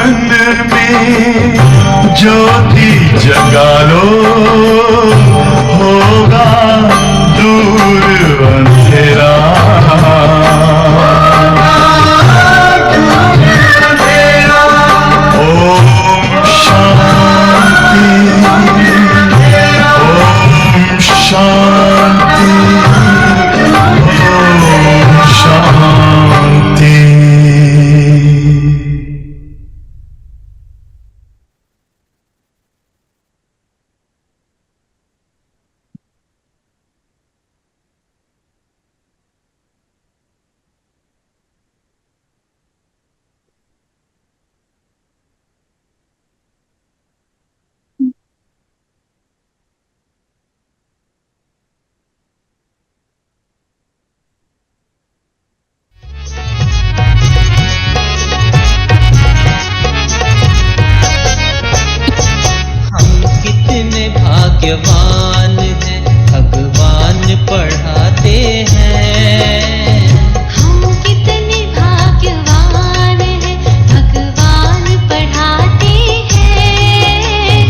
मन में ज्योति जगा लो, होगा दूर अंधेरा। ओम शांति, ओम शांति, ओम शांति। भाग्यवान है, भगवान पढ़ाते हैं। हम कितने भाग्यवान हैं, भगवान पढ़ाते हैं।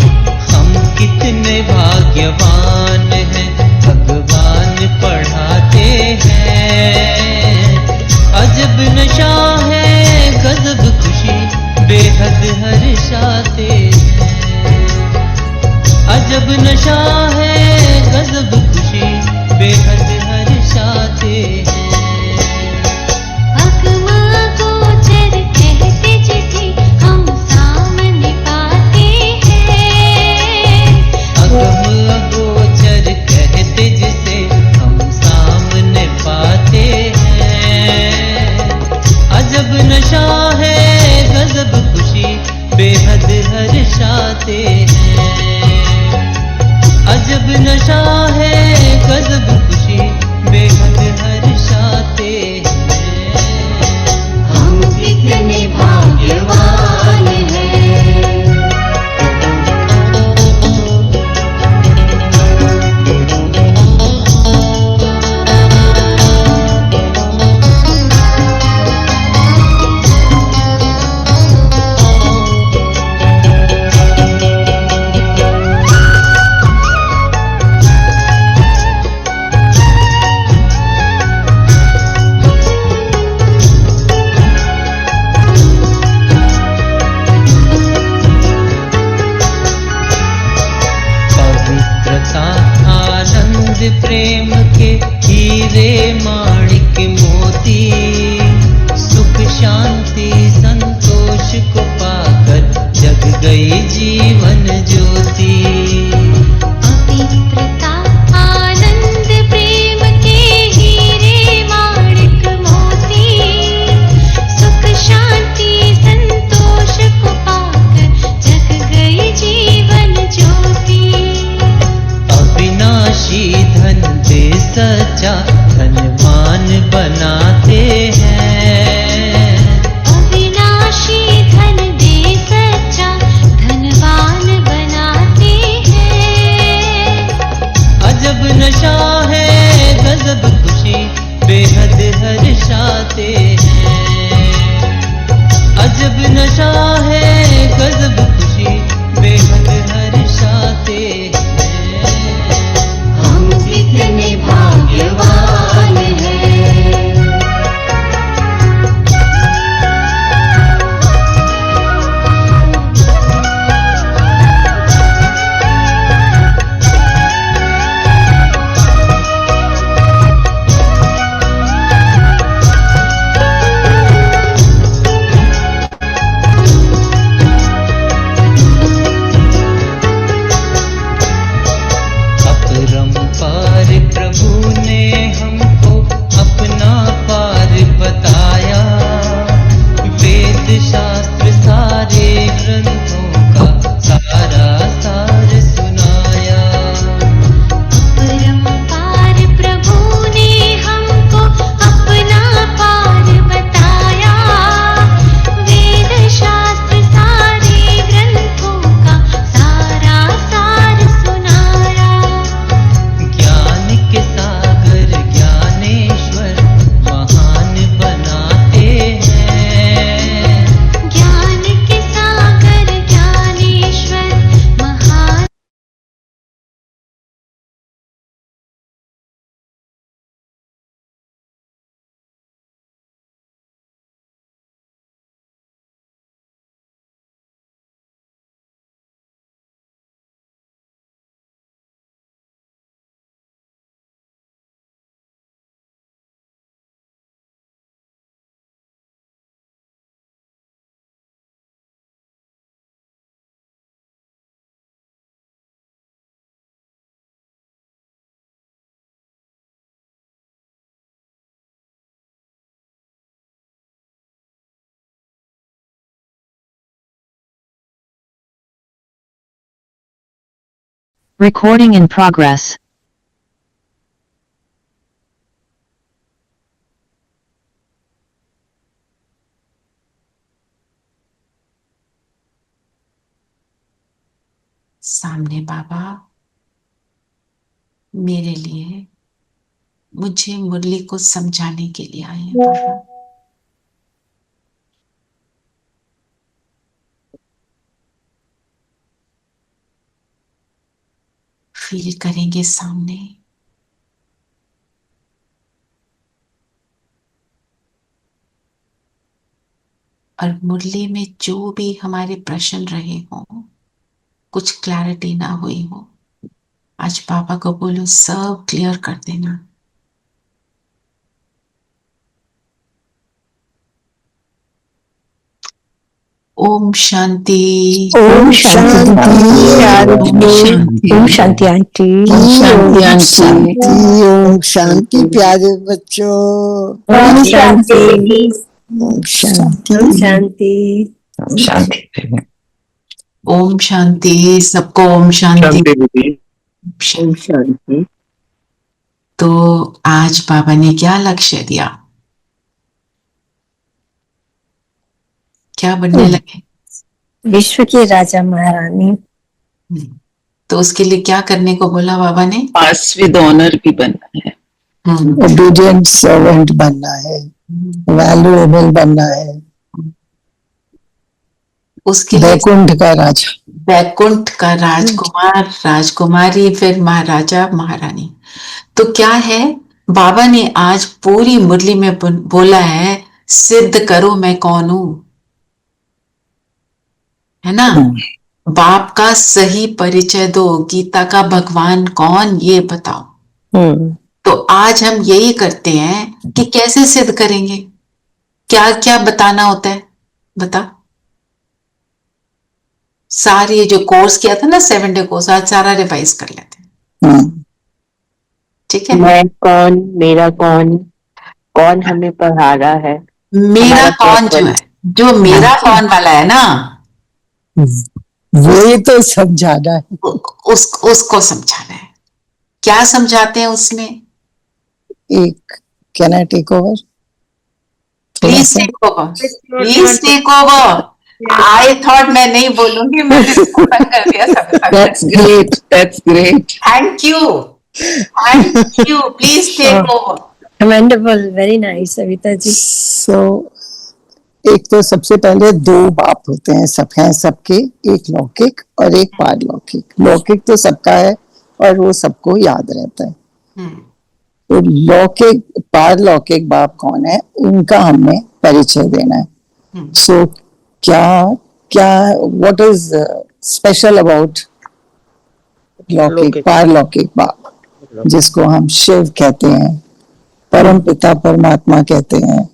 हम कितने भाग्यवान हैं, भगवान पढ़ाते हैं। अजब नशा है, गजब खुशी, बेहद हर्षाते हैं। अजब नशा है, गजब खुशी, बेहद हर्षाते हैं। अगमा गोचर कहते जिसे हम सामने पाते हैं। अगम गोचर कहते जिसे हम सामने पाते हैं। अजब नशा है, गजब खुशी, बेहद हर्षाते हैं। अजब नशा है, गजब खुशी, बेहद हर्षाते हैं। हम कितने भाग्यवान हैं। प्रेम के हीरे माणिक मोती, सुख शांति संतोष को पाकर जग गई जीवन ज्योति। पवित्रता आनंद प्रेम के हीरे माणिक मोती, सुख शांति संतोष को पाकर जग गई जीवन ज्योति। अविनाशी धन दे सच्चा धनवान बनाते हैं। अविनाशी धन Recording in progress. सामने बाबा मेरे लिए मुझे मुरली को समझाने के लिए आए हैं बाबा। फील करेंगे सामने और मुरली में जो भी हमारे प्रश्न रहे हों, कुछ क्लैरिटी ना हुई हो, आज बाबा को बोलो सब क्लियर कर देना। ओम शांति। ओम शांति ओम शांति आंटी। ओम शांति प्यारे बच्चों। ओम शांति ओम शांति। ओम शांति शांति। ओम शांति सबको। ओम शांति। ओम शांति। तो आज बाबा ने क्या लक्ष्य दिया, क्या बनने लगे? विश्व की राजा महारानी। तो उसके लिए क्या करने को बोला बाबा ने? पास विद ऑनर भी बनना है, ओबीडिएंट सर्वेंट बनना है, वैल्यूएबल बनना है, उसके लिए वैकुंठ का राजा, वैकुंठ का राजकुमार, राजकुमारी, फिर महाराजा महारानी। तो क्या है, बाबा ने आज पूरी मुरली में बोला है सिद्ध करो मैं कौन हूं, है ना? बाप का सही परिचय दो, गीता का भगवान कौन ये बताओ। तो आज हम यही करते हैं कि कैसे सिद्ध करेंगे, क्या क्या बताना होता है बता। सारी जो कोर्स किया था ना 7 डे कोर्स, आज सारा रिवाइज कर लेते हैं, ठीक है? मैं कौन, मेरा कौन, कौन हमें पढ़ा रहा है, मेरा कौन जो है, जो मेरा कौन वाला है ना, वही तो समझाना है, उसको समझाना है। क्या समझाते हैं उसमें? एक can I take over? Please take over, please take over. I thought मैं नहीं बोलूंगी, मैंने खत्म कर दिया सब। That's great, that's great. Thank you, thank you, please take over. Wonderful, very nice Savita ji. So, एक तो सबसे पहले 2 बाप होते हैं, सब हैं सबके, एक लौकिक और एक पारलौकिक। लौकिक तो सबका है और वो सबको याद रहता है। तो लौकिक पारलौकिक बाप कौन है, उनका हमें परिचय देना है। सो क्या क्या व्हाट इज स्पेशल अबाउट लौकिक पारलौकिक बाप, जिसको हम शिव कहते हैं, परम पिता परमात्मा कहते हैं।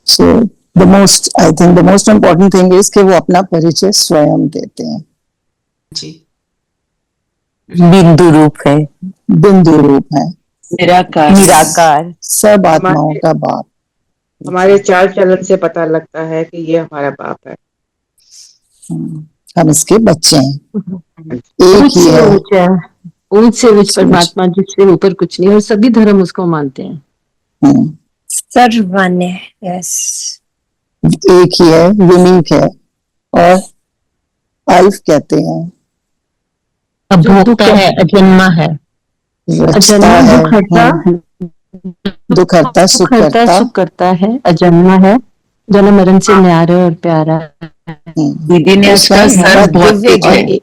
सो I think the most important thing is कि वो अपना परिचय स्वयं देते हैं। जी, बिंदु रूप है, बिंदु रूप है, निराकार, सब आत्माओं का बाप। हमारे चाल चलन से पता लगता है कि ये हमारा बाप है। हम इसके बच्चे हैं, एक ही है, उनसे उच्च परमात्मा, जिससे ऊपर कुछ नहीं, और सभी धर्म उसको मानते हैं। सर्वमान्य है, यस, एक ही है, यूनिक है, और अल्फ कहते हैं, अभोक्ता है, अजन्मा है, रचता है, दुखहर्ता, सुख करता है, अजन्मा है, जन्म मरण से न्यारा और प्यारा। दीदी ने उसका सर्वभौतिक है,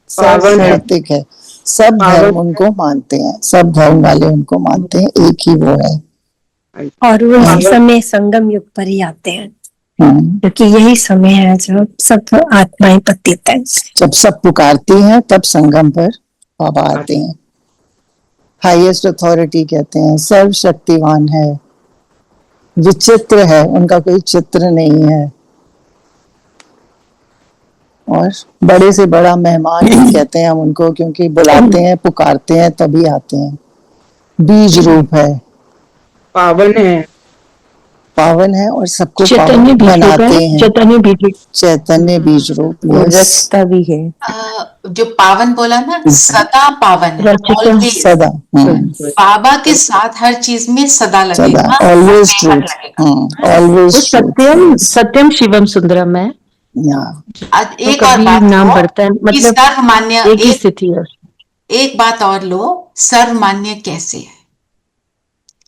सर्वभौतिक है, सब धर्म उनको मानते हैं, सब धर्म वाले उनको मानते हैं, एक ही वो है। और वो इस समय संगम युग पर ही आते हैं, क्योंकि यही समय है जब सब आत्माएं पतित हैं। जब सब पुकारती हैं तब संगम पर बाबा आते हैं। हाईएस्ट अथॉरिटी कहते हैं, सर्वशक्तिवान है, विचित्र है, उनका कोई चित्र नहीं है, और बड़े से बड़ा मेहमान कहते हैं हम उनको, क्योंकि बुलाते हैं, पुकारते हैं तभी आते हैं। बीज रूप है, पावन है, पावन है और सबको चैतन्य पावन बीज रूप बनाते है, हैं। चैतन्य बीज रूप चैतन्य बीज रूप, और yes, रचता भी है, जो पावन बोला ना, सदा पावन है, रचिता always। सदा, बाबा के साथ हर चीज में सदा सदा, लगेगा, ऑलवेज बेहद ट्रूथ, लगेगा। ऑलवेज वो सत्यम सत्यम शिवम सुंदरम है। आज तो एक और कभी बात नाम लो बढ़ता है, कि मतलब सर्वमान्य, एक ही स्थिति है। एक बात और लो, सर्वमान्य कैसे है?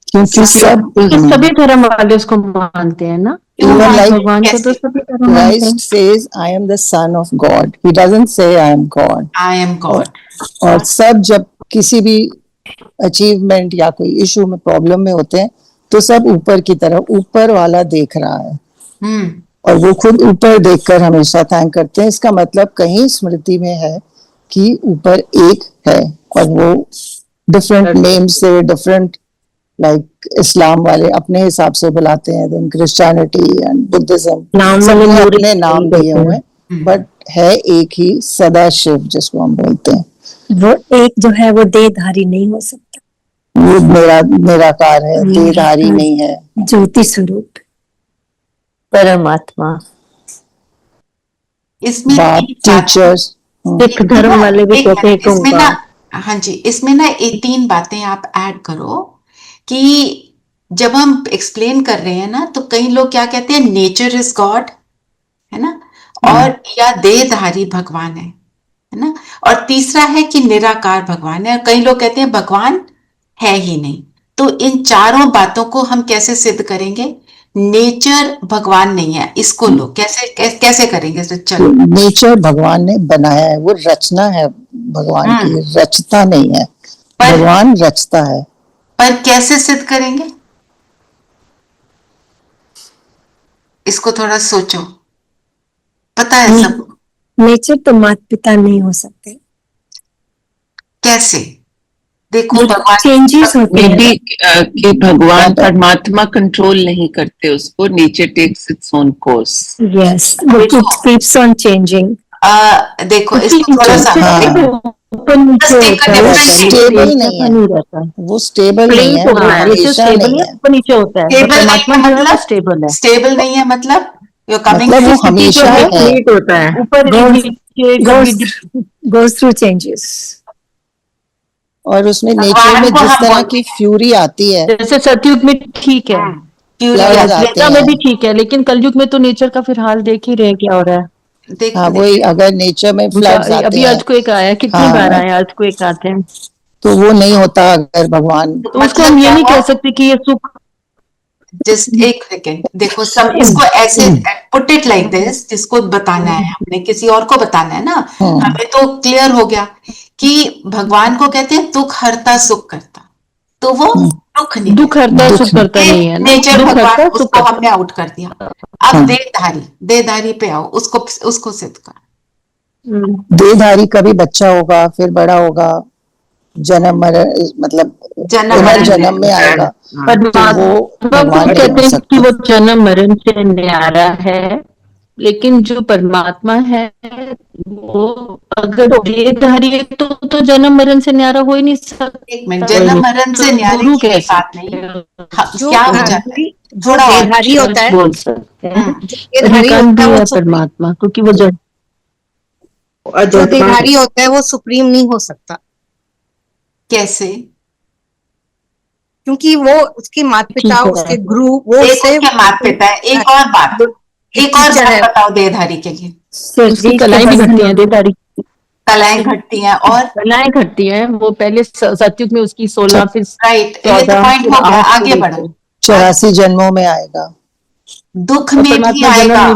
क्योंकि सब तो सभी धर्म वाले उसको मानते हैं ना, क्यों Even मानते like हैं? भगवान को तो कैसे? सभी धर्म मानते हैं। Christ says, I am the son of God. He doesn't say I am God. I am God। और सब जब किसी भी अचीवमेंट या कोई इशू में प्रॉब्लम में होते हैं तो सब ऊपर की तरफ, ऊपर वाला देख रहा है और वो खुद ऊपर देखकर हमेशा थैंक करते हैं। इसका मतलब कहीं स्मृति में है कि ऊपर एक है और वो डिफरेंट नेम से, डिफरेंट लाइक इस्लाम वाले अपने हिसाब से बुलाते हैं, देन क्रिश्चियनिटी एंड बुद्धिज्म सबने अपने नाम दिए हुए हैं, बट है एक ही सदा शिव जिसको हम बोलते हैं। वो एक जो है वो देहधारी नहीं हो सकता, वो निराकार है, देहधारी नहीं है, ज्योति स्वरूप परमात्मा। इसमें बाप, टीचर्स, सिख धर्म वाले भी कहते हैं कि इसमें उनका, ना, हाँ जी, इसमें ना ये 3 बातें आप ऐड करो कि जब हम एक्सप्लेन कर रहे हैं ना, तो कई लोग क्या कहते हैं, नेचर इज गॉड, है ना, और या देहधारी भगवान है ना, और तीसरा है कि निराकार भगवान है, और कई लोग कहते हैं भगवान है ही नहीं। तो इन चारों बातों को हम कैसे सिद्ध करेंगे? नेचर भगवान नहीं है, इसको लो, कैसे करेंगे? तो चलो, नेचर भगवान ने बनाया है, वो रचना है भगवान की, रचता नहीं है, भगवान रचता है। पर कैसे सिद्ध करेंगे? इसको थोड़ा सोचो, पता है सब? नेचर तो माता पिता नहीं हो सकते, कैसे? देखो भगवान चेंजेस होते हैं कि भगवान परमात्मा कंट्रोल नहीं करते उसको, nature takes its own course. Yes, वो कीप्स ऑन चेंजिंग। देखो इसको थोड़ा सा स्टेबल नहीं है, वो स्टेबल नहीं है, वो हमेशा नहीं है, नीचे होता है, परमात्मा मतलब स्टेबल है, स्टेबल नहीं है, मतलब मतलब वो हमेशा है, होता है, ऊपर गोज थ्रू चेंजेस। और उसमें नेचर में जिस तरह की फ्यूरी आती है, जैसे सतयुग में ठीक है, त्रेता में भी ठीक है, लेकिन कलयुग में तो नेचर का फिर हाल देख ही रहे क्या हो रहा है। हाँ, वही अगर नेचर में फ्लड्स आते अभी हैं, आज को एक आया, कितनी बार आया, आज को एक आते हैं, तो वो नहीं होता अगर भगवान, तो उसको हम ये नहीं कह सकते कि ये सुख। जस्ट एक सेकेंड, देखो सब इसको ऐसे पुट इट लाइक दिस, जिसको बताना है हमने किसी और को बताना है ना, हमें तो क्लियर हो गया कि भगवान को कहते हैं दुख हरता सुख करता, तो वो दुख नहीं, दुख हरता सुख करता नहीं है, नेचर भगवान, उसको हमने आउट कर दिया। अब देहधारी पे आओ, उसको सिद्ध कर। देहधारी कभी बच्चा होगा, फिर बड़ा होगा, जन्म मरण, मतलब जन्म में आएगा, तो वो भगवान कहते हैं कि वो जन्म मरण से न्यारा है, लेकिन जो परमात्मा है वो अगर देहधारी है तो जन्म मरण से न्यारा हो ही नहीं सकता। एक मिनट, जन्म मरण से न्यारे की बात नहीं, क्या हो जाता है, थोड़ा देहधारी होता है, बोल सकते हैं परमात्मा, क्योंकि वो जो देहधारी होता है वो सुप्रीम नहीं हो सकता। कैसे? क्योंकि वो उसके माता पिता, उसके गुरु, वो उससे माता पिता है। एक और बात बताओ देहधारी के लिए। उसकी कलाएं भी घटती हैं, देहधारी कलाएं घटती हैं, और कलाएं घटती हैं, वो पहले सतयुग में उसकी 16, फिर राइट, ये तो पॉइंट हो गया, आगे बढ़ो। 84 जन्मों में आएगा, दुख में भी आएगा,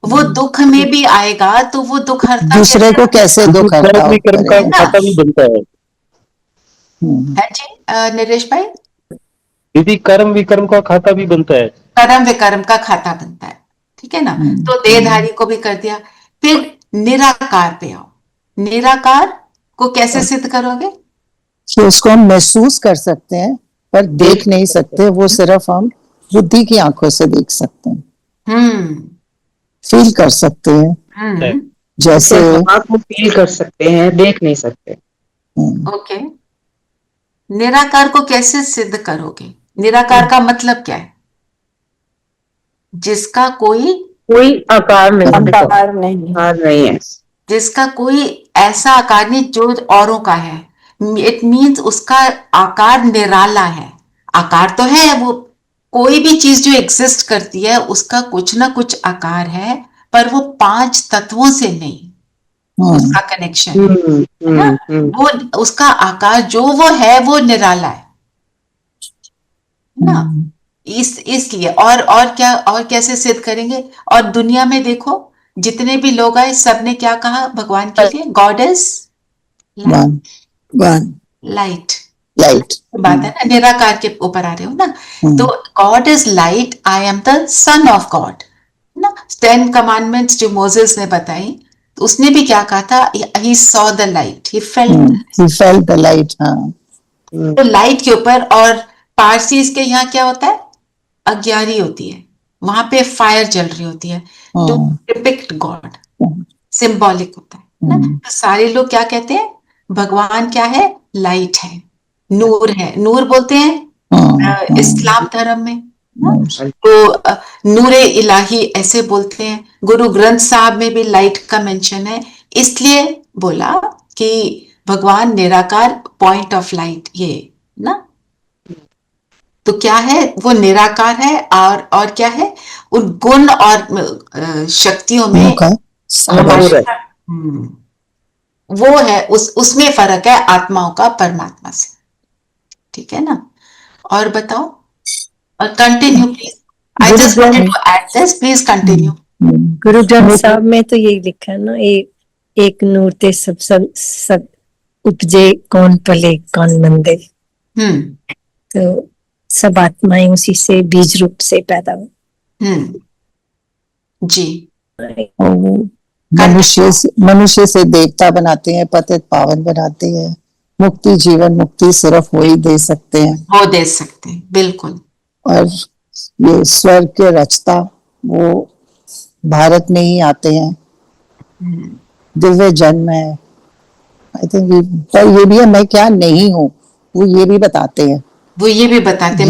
वो दुख में भी आएगा, तो वो दुख हरता, दूसरे को कैसे दुख हरता बनता है जी नरेश भाई? दीदी, कर्म विकर्म का खाता भी बनता है, कर्म विकर्म का खाता बनता है, ठीक है ना। तो देहधारी को भी कर दिया, फिर निराकार पे आओ। निराकार को कैसे सिद्ध करोगे? कि उसको हम महसूस कर सकते हैं पर देख नहीं सकते, वो सिर्फ हम बुद्धि की आंखों से देख सकते हैं, फील कर सकते हैं, जैसे आप फील कर सकते हैं, देख नहीं सकते। ओके, निराकार को कैसे सिद्ध करोगे? निराकार का मतलब क्या है? जिसका कोई आकार नहीं है, आकार नहीं आकार नहीं है, जिसका कोई ऐसा आकार नहीं जो औरों का है। इट मीन्स उसका आकार निराला है। आकार तो है, वो कोई भी चीज जो एग्जिस्ट करती है उसका कुछ ना कुछ आकार है, पर वो 5 तत्वों से नहीं उसका कनेक्शन है ना। वो उसका आकार जो वो है वो निराला है ना। इसलिए और क्या, और कैसे सिद्ध करेंगे? और दुनिया में देखो जितने भी लोग आए सबने क्या कहा भगवान के लिए? God is light. लाइट बात है ना, निराकार के ऊपर आ रहे हो ना। तो God is light, I am the son of God ना। 10 कमांडमेंट्स जो मोसेस ने बताई, तो उसने भी क्या कहा था? He saw the light, he felt the light. तो लाइट के ऊपर। और पारसी के यहाँ क्या होता है? अग्यारी होती है, वहां पे फायर जल रही होती है टू डिपिक्ट गॉड, सिंबॉलिक होता है ना। तो सारे लोग क्या कहते हैं? भगवान क्या है? लाइट है, नूर है। नूर बोलते हैं इस्लाम धर्म में ना? तो नूरे इलाही ऐसे बोलते हैं। गुरु ग्रंथ साहब में भी लाइट का मेंशन है, इसलिए बोला कि भगवान निराकार, पॉइंट ऑफ लाइट ये ना। तो क्या है? वो निराकार है। और क्या है? उन गुण और शक्तियों में वो है, उसमें फर्क है आत्माओं का परमात्मा से। ठीक है ना? और बताओ, और continue please. I just wanted to add this, please continue. Guru Granth साहब में तो यही लिखा है ना, एक नूर ते सब सब सब उपजे, कौन पले कौन मंदे। तो सब आत्माएं उसी से बीज रूप से पैदा हो। जी। मनुष्य से देवता बनाते हैं, पतित पावन बनाते हैं। मुक्ति, जीवन मुक्ति सिर्फ वो ही दे सकते हैं, वो दे सकते हैं, बिल्कुल। और ये स्वर्ग के रचता वो भारत में ही आते हैं। दिव्य जन्म है, आई थिंक। पर ये भी है, मैं क्या नहीं हूँ, वो ये भी बताते हैं। वो ये भी बताते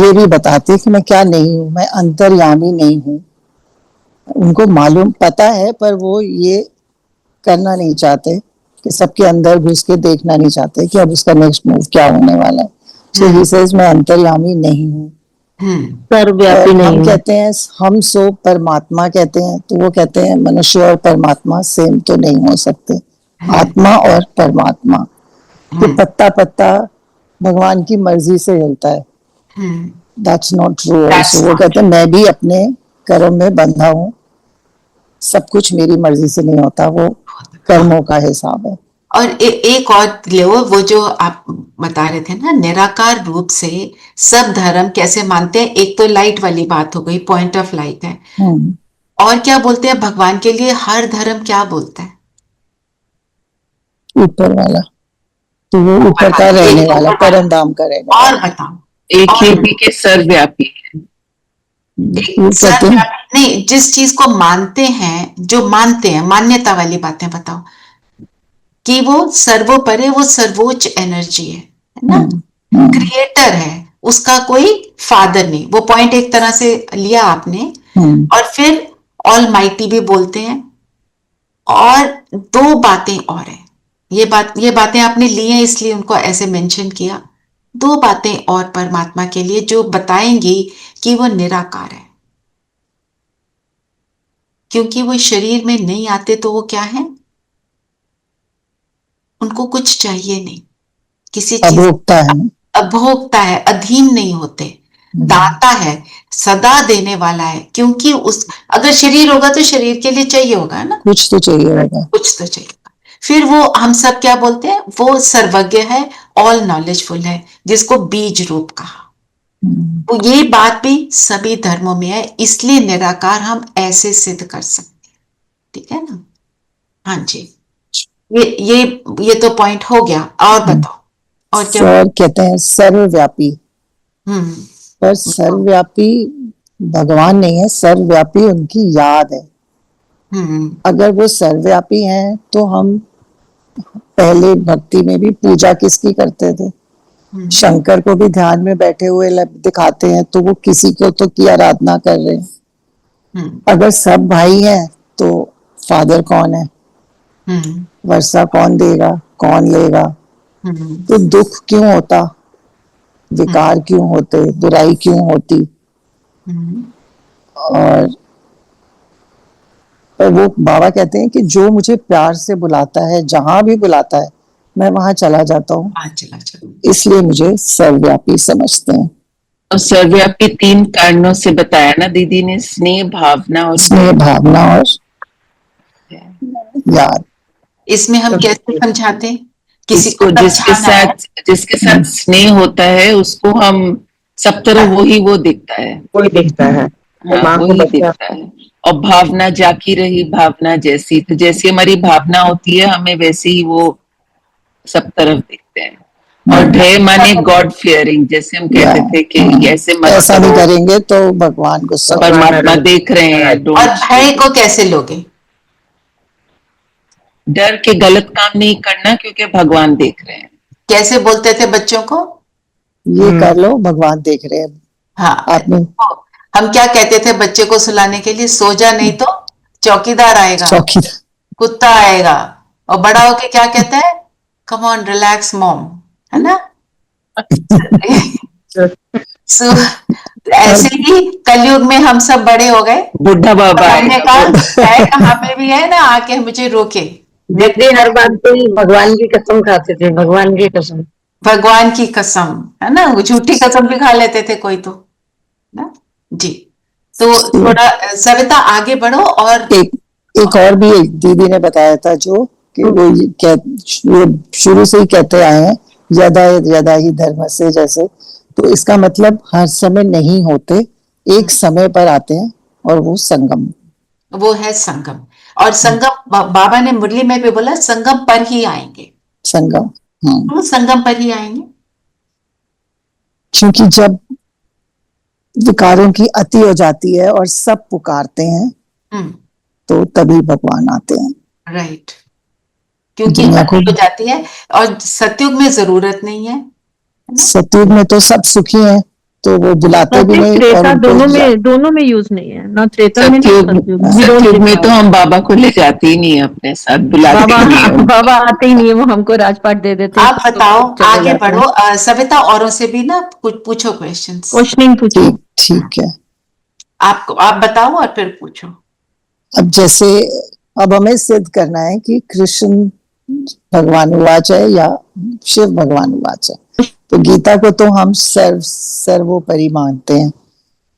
हैं कि मैं क्या नहीं हूँ, मैं अंतर्यामी नहीं हूँ। उनको मालूम पता है, पर वो ये करना नहीं चाहते कि सबके अंदर घुस के देखना नहीं चाहते कि अब उसका नेक्स्ट मूव क्या होने वाला है। सो ही सेज मैं अंतर्यामी नहीं हूँ, सर्वव्यापी नहीं। हम कहते हैं हम सो परमात्मा कहते हैं, तो वो कहते हैं मनुष्य और परमात्मा सेम तो नहीं हो सकते। आत्मा और परमात्मा, तो पत्ता पत्ता भगवान की मर्जी से हिलता है, दैट्स नॉट ट्रू। वो कहते हैं मैं भी अपने कर्म में बंधा हूँ, सब कुछ मेरी मर्जी से नहीं होता, वो कर्मों का हिसाब है। और एक और लो, वो जो आप बता रहे थे ना, निराकार रूप से सब धर्म कैसे मानते हैं। एक तो लाइट वाली बात हो गई, पॉइंट ऑफ लाइट है। और क्या बोलते हैं भगवान के लिए? हर धर्म क्या बोलता है? ऊपर वाला, तो वो ऊपर का रहने वाला, परम धाम का रहने वाला। और बताओ, एक ही भी के सर्वव्यापी है। नहीं, जिस चीज को मानते हैं, जो मानते हैं, मान्यता वाली बातें बताओ कि वो सर्वोपरि, वो सर्वोच्च एनर्जी है ना, क्रिएटर है, उसका कोई फादर नहीं। वो पॉइंट एक तरह से लिया आपने। और फिर ऑल माइटी भी बोलते हैं। और 2 बातें और है, ये बातें आपने ली हैं इसलिए उनको ऐसे मेंशन किया। 2 बातें और परमात्मा के लिए जो बताएंगी कि वो निराकार है, क्योंकि वो शरीर में नहीं आते तो वो क्या है? उनको कुछ चाहिए नहीं, किसी चीज अभोक्ता है, अधीन नहीं होते, दाता है, सदा देने वाला है। क्योंकि अगर शरीर होगा तो शरीर के लिए चाहिए होगा ना, कुछ तो चाहिए होगा, कुछ तो चाहिए। फिर वो हम सब क्या बोलते हैं? वो सर्वज्ञ है, ऑल नॉलेजफुल है, जिसको बीज रूप कहा। तो ये बात भी सभी धर्मों में है, इसलिए निराकार हम ऐसे सिद्ध कर सकते हैं। ठीक है ना? हाँ जी, ये तो पॉइंट हो गया। और बताओ, और क्या कहते हैं? सर्वव्यापी। पर सर्वव्यापी भगवान नहीं है, सर्वव्यापी उनकी याद है। अगर वो सर्वव्यापी हैं तो हम पहले भक्ति में भी पूजा किसकी करते थे? शंकर को भी ध्यान में बैठे हुए दिखाते हैं, तो वो किसी को तो की आराधना कर रहे हैं। अगर सब भाई हैं तो फादर कौन है, वर्षा कौन देगा, कौन लेगा, तो दुख क्यों होता, विकार क्यों होते, बुराई क्यों होती। और वो बाबा कहते हैं कि जो मुझे प्यार से बुलाता है, जहां भी बुलाता है, मैं वहां चला जाता हूँ, इसलिए मुझे सर्वव्यापी समझते हैं। और सर्वव्यापी 3 कारणों से बताया ना दीदी ने, स्नेह, भावना और याद। इसमें हम कैसे समझाते हैं किसी इसको, जिसके साथ स्नेह होता है उसको हम सब तरह वो दिखता है, वही दिखता है, हाँ, वही दिखता है। और भावना जाकी रही भावना जैसी, तो जैसी हमारी भावना होती है हमें वैसे ही वो सब तरफ दिखते हैं। और भय माने गॉड फियरिंग, जैसे हम कहते थे कि ऐसे मत ऐसा नहीं करेंगे तो भगवान को परमात्मा देख रहे हैं। और भय को कैसे लोगे? डर के गलत काम नहीं करना क्योंकि भगवान देख रहे हैं। कैसे बोलते थे बच्चों को? ये कर लो, भगवान देख रहे हैं। हाँ, आपने हम क्या कहते थे बच्चे को सुलाने के लिए? सो जा नहीं तो चौकीदार आएगा, कुत्ता आएगा। और बड़ा होके क्या कहता है? कम ऑन रिलैक्स मॉम, है ना? ऐसे ही कलयुग में हम सब बड़े हो गए, बुढ़ा बाबा हमने कहा कहाँ पे भी है ना, आके मुझे रोके। देखते हर बात पे भगवान की कसम खाते थे, भगवान की कसम, भगवान की कसम, है ना? झूठी कसम भी खा लेते थे कोई तो ना जी। तो थोड़ा सविता आगे बढ़ो। और एक और भी एक दीदी ने बताया था जो कि वो शुरू से ही कहते आए हैं, यदा यदा ही धर्म से, जैसे, तो इसका मतलब हर समय नहीं होते, एक समय पर आते हैं, और वो संगम, वो है संगम। और संगम बाबा ने मुरली में भी बोला संगम पर ही आएंगे, संगम, वो संगम पर ही आएंगे। क्योंकि जब विकारों की अति हो जाती है और सब पुकारते हैं तो तभी भगवान आते हैं। राइट, क्योंकि अति हो जाती है। और सतयुग में जरूरत नहीं है, सतयुग में तो सब सुखी हैं, तो वो बुलाते भी नहीं। त्रेता दोनों में यूज नहीं है ना, त्रेता में सतयुग में तो हम बाबा को ले जाते ही नहीं अपने साथ, बुलाते बाबा आते ही नहीं है, वो हमको राजपाट दे देते। आप बताओ, आगे बढ़ो सविता, औरों से भी ना कुछ पूछो, क्वेश्चनिंग पूछो। ठीक है, आप बताओ और फिर पूछो। अब जैसे अब हमें सिद्ध करना है कि कृष्ण भगवान उवाच है या शिव भगवान उवाच है। तो गीता को तो हम सर्वोपरि मानते हैं।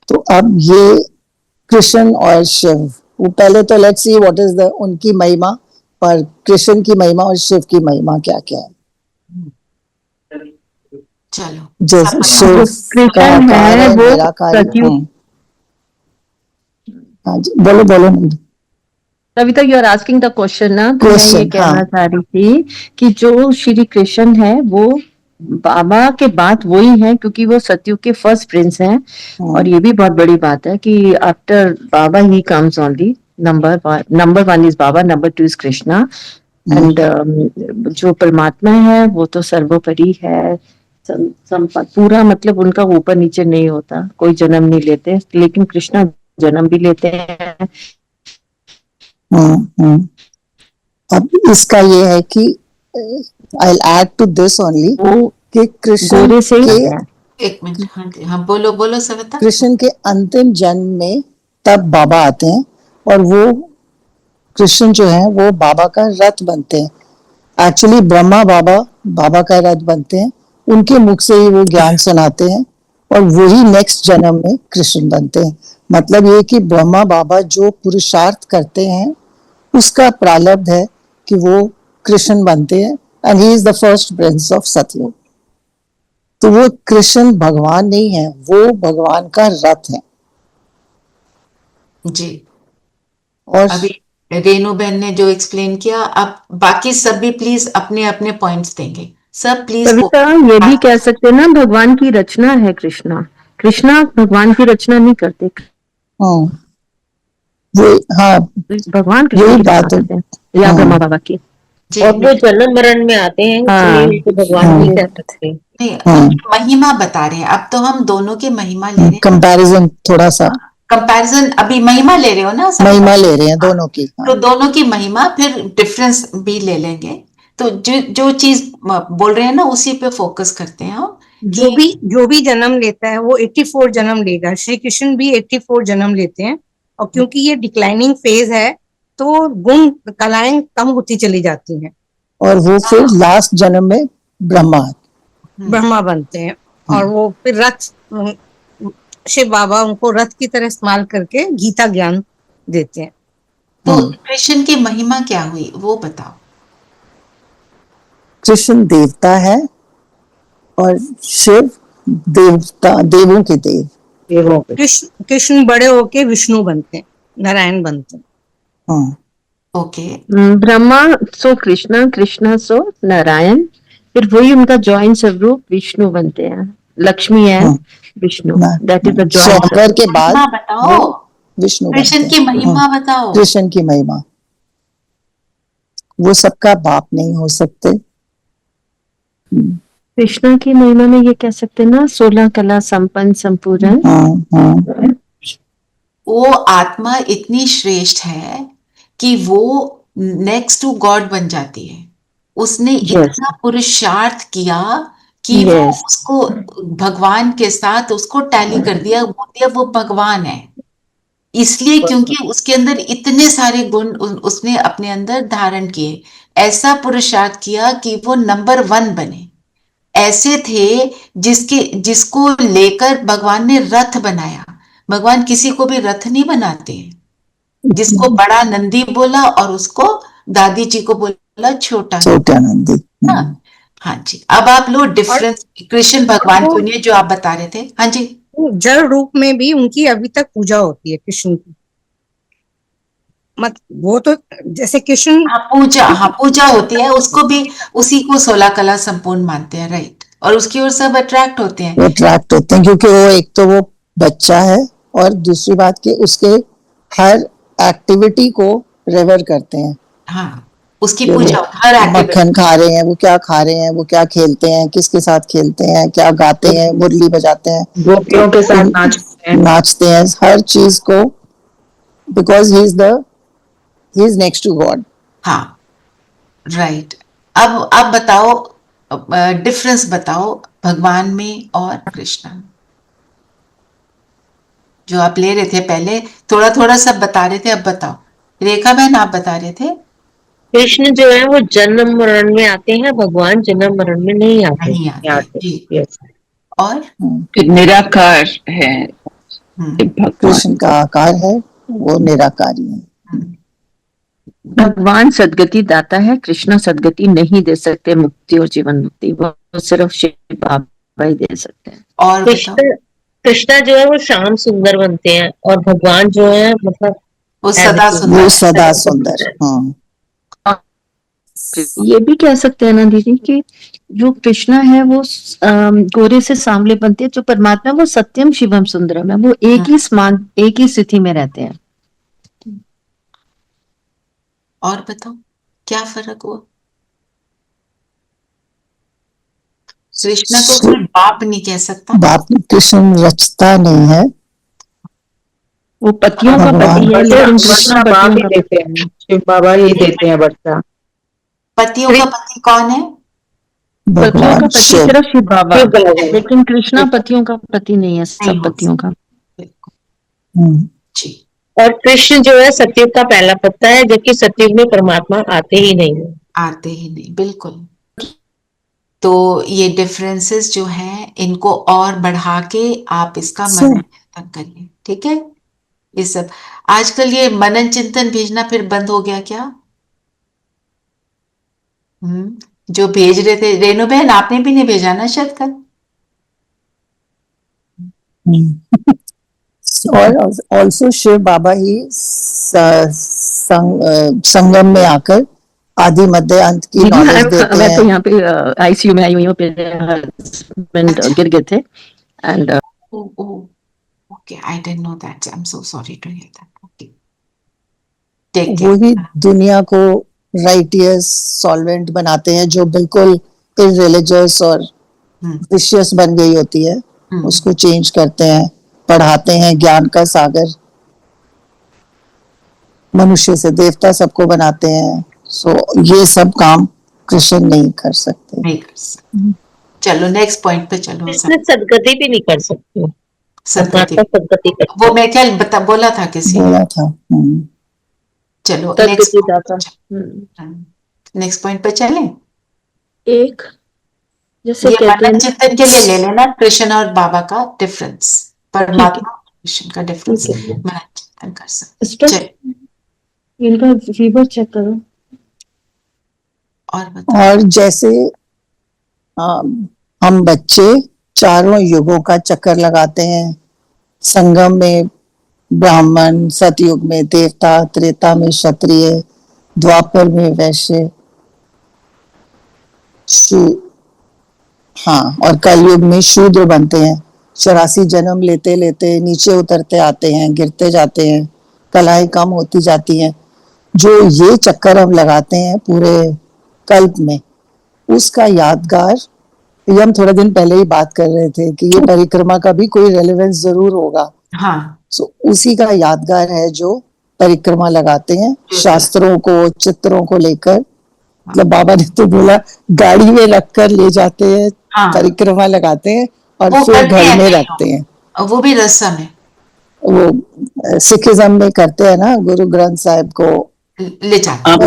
तो अब ये कृष्ण और शिव, वो पहले तो let's see what is the उनकी महिमा, पर कृष्ण की महिमा और शिव की महिमा क्या क्या है। चलो, जैसे शिव का आकार है, निराकार है। हाँ जी, बोलो Savita, you are asking the question ना, तो मैं ये कहना चाह रही थी कि जो श्री कृष्ण है वो बाबा के बाद वही है, क्योंकि वो सतयुग के फर्स्ट प्रिंस हैं। और ये भी बहुत बड़ी बात है कि after Baba he comes only number one is Baba, number 2 is Krishna. And जो परमात्मा है वो तो सर्वोपरि है, पूरा, मतलब उनका ऊपर नीचे नहीं होता, कोई जन्म नहीं लेते, लेकिन कृष्णा जन्म भी लेते हैं। अब इसका ये है कि I'll add to this only कि कृष्ण के, एक मिनट, हाँ बोलो सविता। कृष्ण के अंतिम जन्म में तब बाबा आते हैं, और वो कृष्ण जो है वो बाबा का रथ बनते हैं। एक्चुअली ब्रह्मा बाबा का रथ बनते हैं, उनके मुख से ही वो ज्ञान सुनाते हैं, और वही नेक्स्ट जन्म में कृष्ण बनते हैं। मतलब ये कि ब्रह्मा बाबा जो पुरुषार्थ करते हैं उसका प्रारब्ध है कि वो कृष्ण बनते हैं, and he is the first Prince of सतयुग। तो वो कृष्ण भगवान नहीं है, वो भगवान का रथ है जी। और अभी रेणु बहन ने जो एक्सप्लेन किया, अब बाकी सब भी प्लीज अपने अपने पॉइंट्स देंगे, सब प्लीज। ये भी कह सकते हैं ना, भगवान की रचना है कृष्णा भगवान की रचना नहीं करते। भगवान यही बात है, या ब्रह्मा बाबा की। और वो जन्म मरण में आते हैं, इसलिए भगवान नहीं कह सकते। नहीं, महिमा बता रहे हैं, अब तो हम दोनों की महिमा ले रहे हैं, कंपैरिजन थोड़ा सा कंपैरिजन अभी महिमा ले रहे हो ना? महिमा ले रहे हैं दोनों की। तो दोनों की महिमा, फिर डिफरेंस भी ले लेंगे। तो जो चीज बोल रहे हैं ना उसी पे फोकस करते हैं हम। जो भी जन्म लेता है वो 84 जन्म लेगा। श्री कृष्ण भी 84 जन्म लेते हैं, और क्योंकि ये डिक्लाइनिंग फेज है तो गुण कलाएं कम होती चली जाती हैं, और वो फिर लास्ट जन्म में ब्रह्मा बनते हैं। और वो फिर रथ, शिव बाबा उनको रथ की तरह इस्तेमाल करके गीता ज्ञान देते हैं। तो कृष्ण की महिमा क्या हुई वो बताओ। कृष्ण देवता है और शिव देवता, देवों के देव। कृष्ण बड़े होके विष्णु बनते हैं, नारायण बनते हैं। ओके। ब्रह्मा सो कृष्णा, कृष्णा सो नारायण, फिर वही उनका जॉइंट स्वरूप विष्णु बनते हैं। लक्ष्मी है Vishnu, that is the Shankar के बाद बताओ विष्णु। कृष्ण की महिमा बताओ। कृष्ण की महिमा, वो सबका बाप नहीं हो सकते। कृष्णा की महिमा में ये कह सकते हैं ना, 16 कला संपन्न संपूर्ण। वो आत्मा इतनी श्रेष्ठ है कि वो नेक्स्ट टू गॉड बन जाती है। उसने इतना पुरुषार्थ किया कि वो उसको भगवान के साथ उसको टैली कर दिया, बोल दिया वो भगवान है। इसलिए क्योंकि उसके अंदर इतने सारे गुण उसने अपने अंदर धारण किए, ऐसा पुरुषार्थ किया कि वो नंबर 1 बने। ऐसे थे जिसको लेकर भगवान ने रथ बनाया। भगवान किसी को भी रथ नहीं बनाते हैं। जिसको बड़ा नंदी बोला और उसको दादी जी को बोला छोटा नंदी। हाँ जी, अब आप लो डिफरेंस कृष्ण भगवान को नहीं जो आप बता रहे थे। हाँ जी, जड़ रूप में भी उनकी अभी तक पूजा होती है कृष्ण की। वो तो जैसे कृष्ण पूजा होती है, उसको भी उसी को 16 कला संपूर्ण मानते हैं, राइट। और उसकी ओर सब अट्रैक्ट होते हैं क्योंकि वो एक तो वो बच्चा है, और दूसरी बात कि उसके हर एक्टिविटी को रेवर करते हैं। हाँ, उसकी पूजा हर एक्टिविटी। मक्खन खा रहे हैं, वो क्या खा रहे हैं, वो क्या खेलते हैं, किसके साथ खेलते हैं, क्या गाते हैं, मुरली बजाते हैं, गोपियों के साथ नाचते हैं, हर चीज को, because he is next to god. हाँ, राइट। अब बताओ डिफरेंस बताओ भगवान में और कृष्ण में। जो आप ले रहे थे पहले, थोड़ा थोड़ा सब बता रहे थे, अब बताओ। रेखा बहन आप बता रहे थे कृष्ण जो है वो जन्म मरण में आते हैं, भगवान जन्म मरण में नहीं आते। और निराकार है। कृष्ण का आकार है, वो निराकारी है। भगवान सदगति दाता है, कृष्णा सदगति नहीं दे सकते, मुक्ति और जीवन मुक्ति वो सिर्फ शिव बाबा ही दे सकते हैं। और कृष्णा जो है वो श्याम सुंदर बनते हैं, और भगवान जो है मतलब वो सदा सुंदर। ये भी कह सकते हैं ना दीदी कि जो कृष्णा है वो गोरे से सांवले बनते हैं, जो परमात्मा वो सत्यम शिवम सुंदरम है, वो एक ही स्थिति में रहते हैं। और बताओ क्या फर्क हुआ? कृष्णा को कोई बाप नहीं कह सकता। बाप कृष्ण रचता नहीं है, वो पतियों का पति है, लेकिन कृष्णा बाप ही देते हैं, शिव बाबा ही देते हैं बच्चा। पतियों का पति कौन है? पतियों का पति सिर्फ शिव बाबा, लेकिन कृष्णा पतियों का पति नहीं है, सब पतियों का। जी। और कृष्ण जो है सतयुग का पहला पत्ता है, जबकि सतयुग में परमात्मा आते ही नहीं, बिल्कुल। तो ये डिफरेंसेस जो हैं इनको और बढ़ा के आप इसका मनन चिंतन करिए, ठीक है। ये सब आजकल ये मनन चिंतन भेजना फिर बंद हो गया क्या? जो भेज रहे थे रेणु बहन, आपने भी नहीं भेजा ना शायद कल। और ऑल्सो शिव बाबा ही संगम में आकर आदि मध्य अंत की नॉलेज देते हैं। मैं तो यहाँ पे आईसीयू में आई हुई हूँ, हस्बैंड गिर गए थे and okay, I didn't know that, I am so sorry to hear that. Okay, वही दुनिया को राइटियस सॉल्वेंट बनाते हैं, जो बिल्कुल इररिलीजियस और विशियस बन गई होती है, उसको चेंज करते हैं, पढ़ाते हैं ज्ञान का सागर मनुष्य से देवता सबको बनाते हैं। सो ये सब काम कृष्ण नहीं कर सकते। नहीं कर सकते। चलो नेक्स्ट पॉइंट पे चलो। इसमें सदगति भी नहीं कर सकते। सदगति सदगति वो मैं क्या बोला था किसी ने? बोला था। चलो तदगति दाता। नेक्स्ट पॉइंट पे चलें। एक जैसे ये कहते हैं मनन चिंतन के लिए ले लेना कृष्ण और बाबा का डिफरेंस, परमात्मा और कृष्ण का डिफरेंस मनन चिंतन कर सकते। चलिए इनका फीवर चेक करो। और जैसे हम बच्चे चारों युगों का चक्कर लगाते हैं, संगम में ब्राह्मण, सतयुग में देवता, त्रेता में क्षत्रिय, द्वापर में वैश्य, हाँ, और कलयुग में शूद्र बनते हैं। 84 जन्म लेते लेते नीचे उतरते आते हैं, गिरते जाते हैं, कलाएं कम होती जाती हैं। जो ये चक्कर हम लगाते हैं पूरे कल्प में, उसका यादगार, ये हम थोड़े दिन पहले ही बात कर रहे थे कि ये परिक्रमा का भी कोई रेलेवेंस जरूर होगा। हाँ। सो उसी का यादगार है जो परिक्रमा लगाते हैं, शास्त्रों को, चित्रों को लेकर। मतलब बाबा ने तो बोला गाड़ी में रखकर ले जाते हैं, परिक्रमा लगाते हैं और फिर घर में रखते हैं। वो भी रस्म है, वो सिखिज्म में करते हैं ना, गुरु ग्रंथ साहिब को ले जाते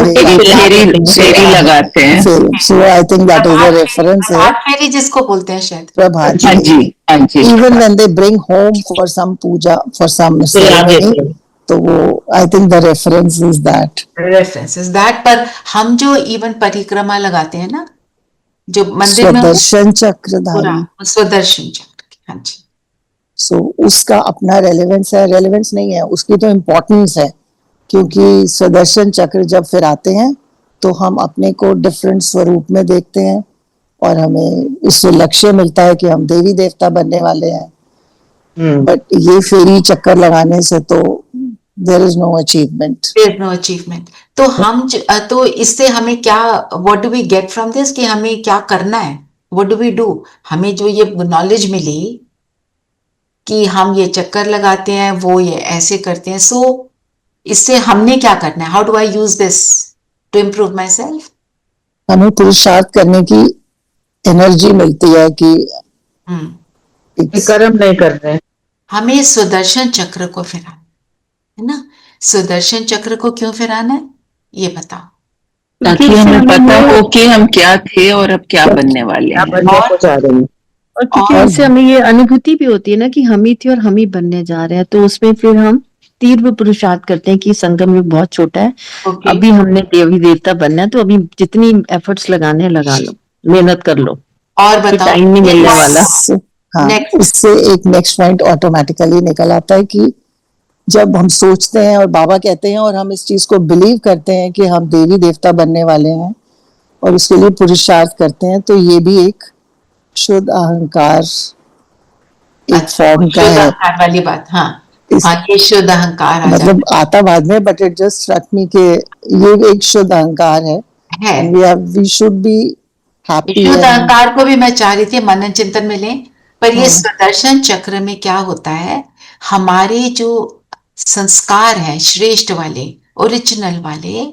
फेरी लगाते हैं। So I think that is the reference है। फेरी जिसको बोलते हैं शायद प्रभात हाँ जी, हाँ जी। Even when they bring home for some puja, for some ceremony, तो वो I think the reference is that. पर हम जो इवन परिक्रमा लगाते हैं ना, जो मंदिर में स्वदर्शन चक्रधारी, स्वदर्शन चक्र, हाँ जी। सो उसका अपना रेलेवेंस है, रेलेवेंस नहीं है, उसकी तो इम्पोर्टेंस है, क्योंकि स्वदर्शन चक्र जब फिर आते हैं तो हम अपने को डिफरेंट स्वरूप में देखते हैं और हमें इससे लक्ष्य मिलता है कि हम देवी देवता बनने वाले हैं। बट ये फेरी चक्कर लगाने से तो देयर इज नो अचीवमेंट। तो हम तो इससे हमें क्या, what do we get from this, कि हमें क्या करना है, व्हाट डू वी डू? हमें जो ये नॉलेज मिली कि हम ये चक्कर लगाते हैं, वो ये ऐसे करते हैं, सो इससे हमने क्या करना है? How do I use this to improve my self? हमें पुरुषार्थ करने की एनर्जी मिलती है कि कर्म नहीं कर रहे। हमें सुदर्शन चक्र को फिराना है ना। सुदर्शन चक्र को क्यों फिराना है ये बताओ। ताकि हमें पता हो कि हम क्या थे और अब क्या बनने वाले हैं। और क्योंकि इससे हमें ये अनुभूति भी होती है ना कि हम ही थे और हम ही बनने जा रहे हैं, तो उसमें फिर हम तीव्र पुरुषार्थ करते हैं कि संगम युग बहुत छोटा है, अभी हमने देवी देवता बनना है, तो अभी जितनी एफर्ट्स लगाने लगा लो, मेहनत कर लो, और बताओ टाइम नहीं मिलने वाला। हाँ, इससे एक नेक्स्ट पॉइंट ऑटोमेटिकली निकल आता है कि जब हम सोचते हैं और बाबा कहते हैं और हम इस चीज को बिलीव करते हैं कि हम देवी देवता बनने वाले हैं और उसके लिए पुरुषार्थ करते हैं, तो ये भी एक शुद्ध अहंकार एक फॉर्म का है वाली बात। हाँ, ये शुद्ध अहंकार मतलब आता बाद में, but it just struck me कि ये एक शुद्ध अहंकार है। We should be happy. शुद्ध अहंकार को भी मैं चाह रही थी मनन चिंतन में लें, पर ये सुदर्शन चक्र में क्या होता है, हमारे जो संस्कार हैं श्रेष्ठ वाले, ओरिजिनल वाले,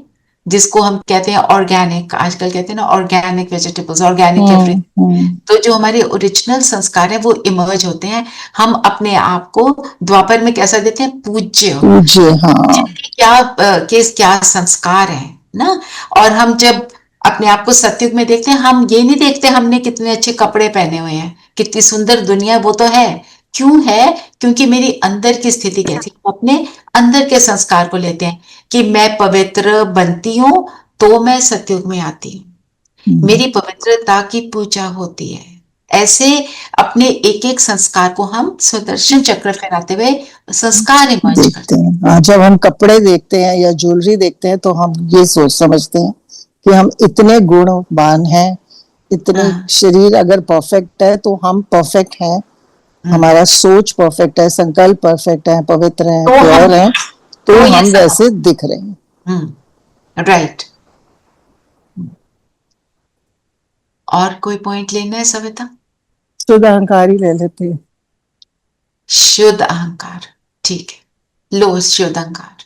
जिसको हम कहते हैं ऑर्गेनिक, आजकल कहते हैं ना ऑर्गेनिक वेजिटेबल्स, ऑर्गेनिक एवरीथिंग, तो जो हमारे ओरिजिनल संस्कार है वो इमर्ज होते हैं। हम अपने आप को द्वापर में कैसा देते हैं? पूज्य। हाँ। क्या संस्कार है ना। और हम जब अपने आप को सतयुग में देखते हैं, हम ये नहीं देखते हमने कितने अच्छे कपड़े पहने हुए हैं, कितनी सुंदर दुनिया, वो तो है। क्यों है? क्योंकि मेरी अंदर की स्थिति कैसी, अपने अंदर के संस्कार को लेते हैं कि मैं पवित्र बनती हूँ तो मैं सतयुग में आती हूँ, मेरी पवित्रता की पूजा होती है। ऐसे अपने एक एक संस्कार को हम सुदर्शन चक्र फहराते हुए संस्कार इमर्ज करते हैं। जब हम कपड़े देखते हैं या ज्वेलरी देखते हैं तो हम ये सोच समझते हैं कि हम इतने गुणवान हैं, इतने शरीर अगर परफेक्ट है तो हम परफेक्ट हैं, हमारा सोच परफेक्ट है, संकल्प परफेक्ट है, पवित्र है, प्योर है, तो हम वैसे दिख रहे हैं। राइट। और कोई पॉइंट लेना है सविता? शुद्ध अहंकार ही ले लेते हैं। शुद्ध अहंकार, ठीक है, लो शुद्ध अहंकार।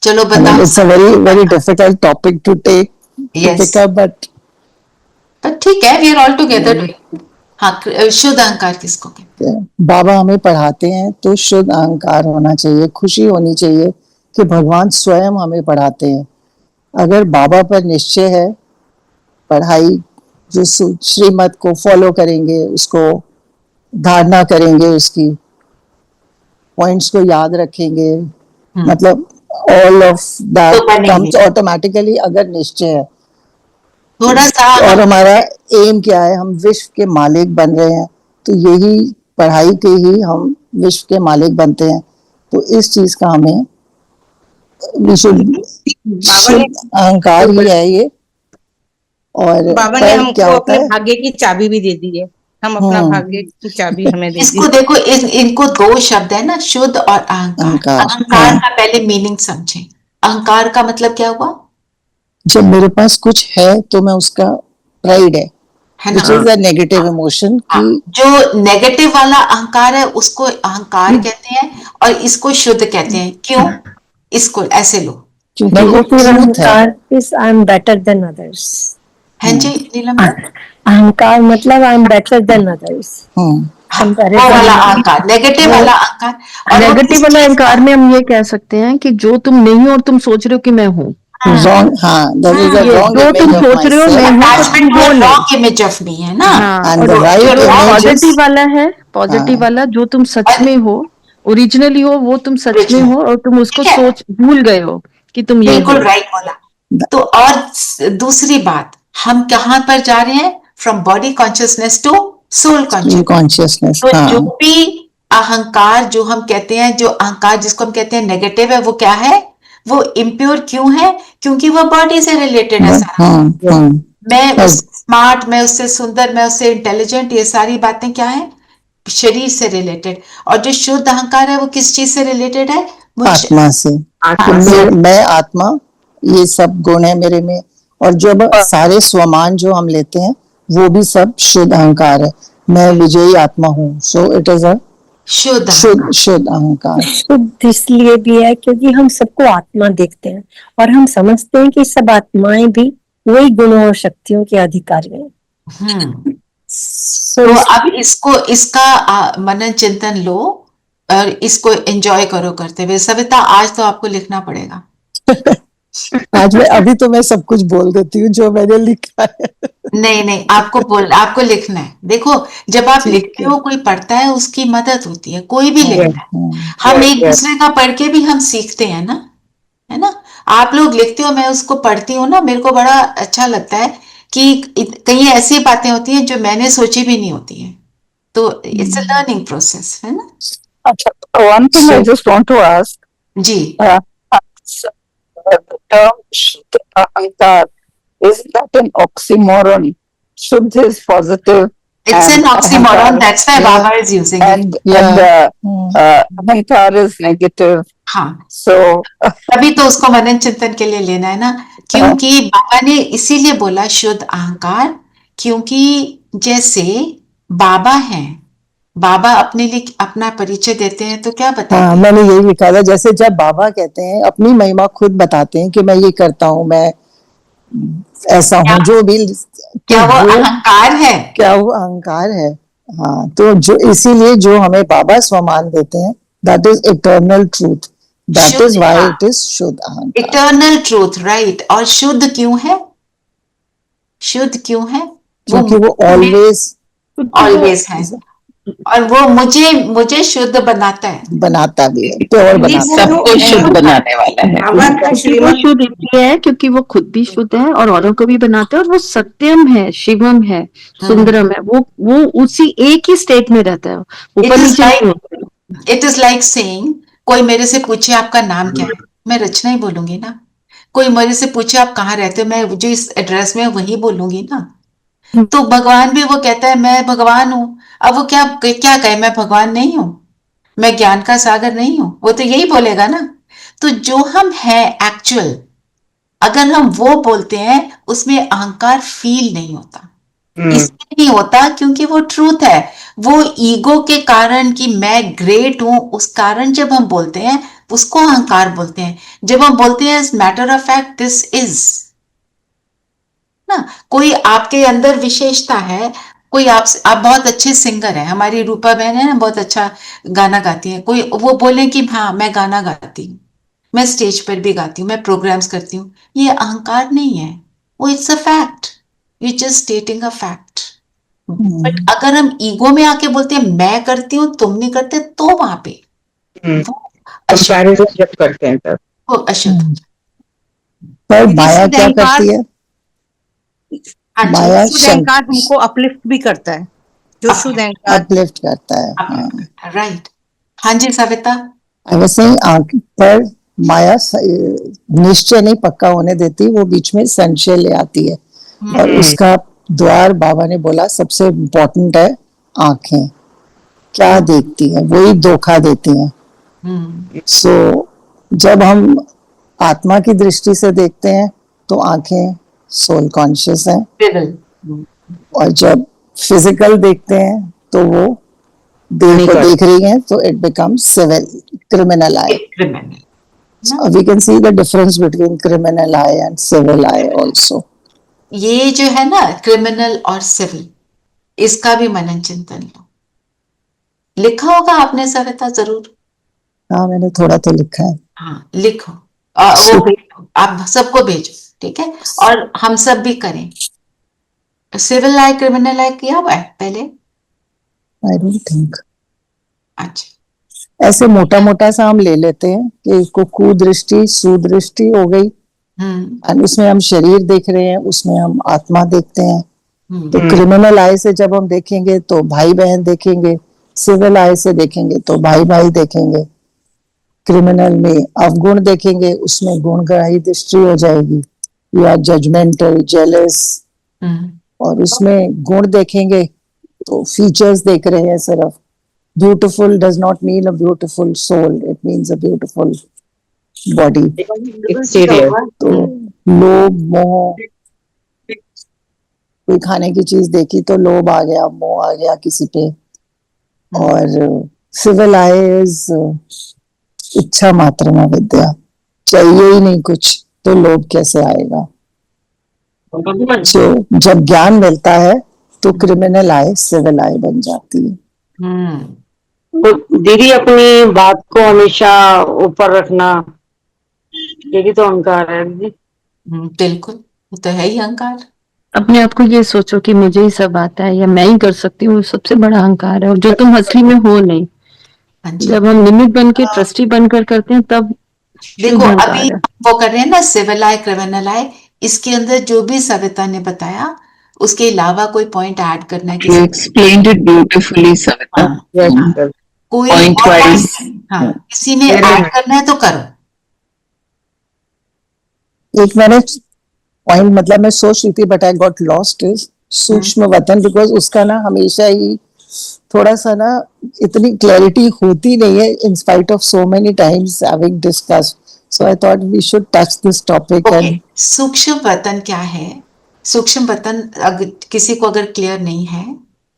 चलो बताओ। It's a very difficult topic to pick up, but ठीक है, we are all together. हाँ, शुद्ध अहंकार किसको कहते हैं? बाबा हमें पढ़ाते हैं तो शुद्ध अहंकार होना चाहिए, खुशी होनी चाहिए कि भगवान स्वयं हमें पढ़ाते हैं। अगर बाबा पर निश्चय है, पढ़ाई जो श्रीमत को फॉलो करेंगे, उसको धारणा करेंगे, उसकी पॉइंट्स को याद रखेंगे, मतलब all of that comes automatically अगर निश्चय है। थोड़ा सा और हमारा एम क्या है, हम विश्व के मालिक बन रहे हैं, तो यही पढ़ाई के ही हम विश्व के मालिक बनते हैं। तो इस चीज का हमें अहंकार ही है ये। और बाबा ने हमको अपने भाग्य की चाबी भी दे दी है, हम अपना भाग्य की चाबी हमें दे दी। इसको देखो, इनको दो शब्द है ना, शुद्ध और अहंकार। अहंकार का पहले मीनिंग समझे। अहंकार का मतलब क्या हुआ? जब मेरे पास कुछ है तो मैं उसका प्राइड है, which is a negative emotion की जो नेगेटिव वाला अहंकार है उसको अहंकार कहते हैं और इसको शुद्ध कहते हैं। क्यों? इसको ऐसे लो, अहंकार is I am better than others। हाँ जी नीलम, अहंकार मतलब I am better than others। वो वाला अहंकार, नेगेटिव वाला अहंकार। और नेगेटिव वाला अहंकार में हम ये कह सकते हैं कि जो तुम नहीं हो और तुम सोच रहे हो कि मैं हूँ। Wrong, that is a wrong जो तुम सोच रहे हो मैं हूँ, wrong image of me है ना। and the right image positive वाला है, पॉजिटिव वाला जो तुम सच में हो, ओरिजिनली हो, वो तुम सच में हो और तुम उसको सोच भूल गए हो कि तुम ये बिल्कुल राइट बोला। तो और दूसरी बात, हम कहाँ पर जा रहे हैं? From body consciousness to soul consciousness. तो जो भी अहंकार जो हम कहते हैं, जो अहंकार जिसको हम कहते हैं नेगेटिव है, वो क्या है? वो इम्प्योर क्यों है? क्योंकि वो बॉडी से रिलेटेड है सारा। मैं स्मार्ट, मैं उससे सुंदर, मैं उससे इंटेलिजेंट, ये सारी बातें क्या है? शरीर से रिलेटेड। और जो शुद्ध अहंकार है वो किस चीज से रिलेटेड है? आत्मा से। मैं आत्मा, ये सब गुण है मेरे में। और जब सारे स्वमान जो हम लेते हैं वो भी सब शुद्ध अहंकार है। मैं विजयी आत्मा हूँ, सो इट इज अ शुद्ध अहंकार। शुद्ध इसलिए भी है क्योंकि हम सबको आत्मा देखते हैं और हम समझते हैं कि सब आत्माएं भी वही गुणों और शक्तियों के अधिकारी हैं। तो अब इसका मनन चिंतन लो और इसको एंजॉय करो करते हुए। सविता, आज तो आपको लिखना पड़ेगा। आज अभी तो मैं सब कुछ बोल देती हूँ जो मैंने लिखा है। नहीं, आपको लिखना है। देखो, जब आप लिखते हो, कोई पढ़ता है, उसकी मदद होती है, कोई भी लिखता है। हम एक दूसरे का पढ़ के भी हम सीखते हैं ना, है ना। आप लोग लिखते हो, मैं उसको पढ़ती हूँ ना, मेरे को बड़ा अच्छा लगता है कि कई ऐसी बातें होती हैं जो मैंने सोची भी नहीं होती है। तो इट्स अ लर्निंग प्रोसेस, है ना। अच्छा, one thing I just want to ask, ji, the term Shuddha Ahankar, is that an oxymoron? Shuddha is positive. It's an oxymoron. That's why Baba is using it. And Ahankar is negative. हाँ, so अभी तो उसको मनन चिंतन के लिए लेना है ना, क्योंकि बाबा ने इसीलिए बोला शुद्ध अहंकार, क्योंकि जैसे बाबा हैं, बाबा अपने लिए अपना परिचय देते हैं तो क्या बताते हैं? मैंने यही लिखा था, जैसे जब बाबा कहते हैं, अपनी महिमा खुद बताते हैं कि मैं ये करता हूँ, मैं ऐसा हूँ, जो भी। क्या वो अहंकार है? क्या वो अहंकार है? हाँ, तो जो इसीलिए जो हमें बाबा स्वमान देते हैं, that is eternal truth, that is why it is शुद्ध अहंकार। Eternal truth, right. और शुद्ध क्यों है? शुद्ध क्यों है? क्योंकि वो ऑलवेज है और वो मुझे शुद्ध बनाता भी है, प्योर बनाता है, सबको शुद्ध बनाने वाला है। वो शुद्ध इसलिए है क्योंकि वो खुद भी शुद्ध है और औरों को भी बनाता है, और वो सत्यम है, शिवम है, सुंदरम है। वो उसी एक ही स्टेट में रहता है, ऊपर नीचे नहीं होता। इट इज लाइक सेइंग, कोई मेरे से पूछे आपका नाम क्या है, मैं रचना ही बोलूंगी ना। कोई मेरे से पूछे आप कहाँ रहते हो, मैं जो इस एड्रेस में वही बोलूंगी ना। तो भगवान भी वो कहता है मैं भगवान हूँ। अब वो क्या कहे, मैं भगवान नहीं हूँ, मैं ज्ञान का सागर नहीं हूँ, वो तो यही बोलेगा ना। तो जो हम हैं एक्चुअल, अगर हम वो बोलते हैं, उसमें अहंकार फील नहीं होता। इसलिए नहीं होता क्योंकि वो ट्रूथ है। वो ईगो के कारण कि मैं ग्रेट हूं, उस कारण जब हम बोलते हैं उसको अहंकार बोलते हैं। जब हम बोलते हैं matter of fact this is ना, कोई आपके अंदर विशेषता है, कोई आप बहुत अच्छे सिंगर हैं, हमारी रूपा बहन है ना, बहुत अच्छा गाना गाती है, कोई वो बोले कि हाँ मैं गाना गाती हूँ, मैं स्टेज पर भी गाती हूँ, मैं प्रोग्राम्स करती हूँ, ये अहंकार नहीं है, वो it's a fact, you just stating a fact. But अगर हम ईगो में आके बोलते हैं मैं करती हूँ तुम नहीं करते, तो वहां पे कंपैरिजन जब करते हैं तब वो अशुद्ध। पर माया क्या करती है? माया शुद्ध अहंकार हमको अपलिफ्ट भी करता है, जो शुद्ध अहंकार अपलिफ्ट करता है। राइट। हाँ जी सविता। वैसे ही आंख पर माया निश्चय नहीं पक्का होने देती, वो बीच में संशय ले आती है, और उसका द्वार बाबा ने बोला सबसे इम्पोर्टेंट है आंखें, क्या देखती है वही धोखा देती हैं। सो जब हम आत्मा की दृष्टि से देखते हैं तो आंखें सोल कॉन्शियस है, और जब फिजिकल देखते हैं तो वो देह को देख रही है, तो it becomes civil criminal eye. We can see the difference between criminal eye and civil eye also. ये जो है ना क्रिमिनल और सिविल, इसका भी मनन चिंतन लो। लिखा होगा आपने सविता जरूर? हाँ मैंने थोड़ा तो लिखा है। हाँ लिखो, वो भेजो, आप सबको भेजो, ठीक है, और हम सब भी करें। सिविल आई क्रिमिनल आई किया हुआ है पहले? I don't think. अच्छा, ऐसे मोटा मोटा सा हम ले लेते हैं कि कुदृष्टि सुदृष्टि हो गई, और उसमें हम शरीर देख रहे हैं, उसमें हम आत्मा देखते हैं। तो क्रिमिनल आई से जब हम देखेंगे तो भाई बहन देखेंगे, सिविल आई से देखेंगे तो भाई भाई देखेंगे, क्रिमिनल में अवगुण देखेंगे, उसमें गुणग्राही दृष्टि हो जाएगी, या जजमेंटल जेलस, और उसमें गुण देखेंगे तो फीचर्स देख रहे हैं सिर्फ। Beautiful does not mean a beautiful soul, it means a beautiful body. तो लोभ मोह, कोई खाने की चीज देखी तो लोभ आ गया, मोह आ गया किसी पे, और सिविल आइज इच्छा मात्र में विद्या, चाहिए ही नहीं कुछ तो लोभ कैसे आएगा। तो जब ज्ञान मिलता है तो क्रिमिनल आय सिविल आय बन जाती है। तो दीदी अपनी बात को हमेशा ऊपर रखना, ये भी तो अहंकार है दीदी। बिल्कुल, वो तो है ही अहंकार। अपने आप को ये सोचो कि मुझे ही सब आता है या मैं ही कर सकती हूँ, सबसे बड़ा अहंकार है, और जो तुम असली में हो नहीं। जब हम लिमिट बन के ट्रस्टी बनकर करते हैं तब देखो अभी वो कर रहे हैं ना सिविल आय क्रिमिनल आय, इसके अंदर जो भी सविता ने बताया उसके अलावा कोई पॉइंट ऐड करना है? You explained it beautifully, Savita. कोई Point wise. हाँ, किसी ने ऐड करना है तो करो। एक मैंने पॉइंट, मतलब मैं सोच रही थी but I got lost, is सूक्ष्म वतन, बिकॉज उसका ना हमेशा ही थोड़ा सा ना इतनी क्लैरिटी होती नहीं है in spite of so many times having discussed, so I thought we should touch this topic. Okay. सूक्ष्म वतन क्या है? सूक्ष्म वतन अगर किसी को अगर क्लियर नहीं है,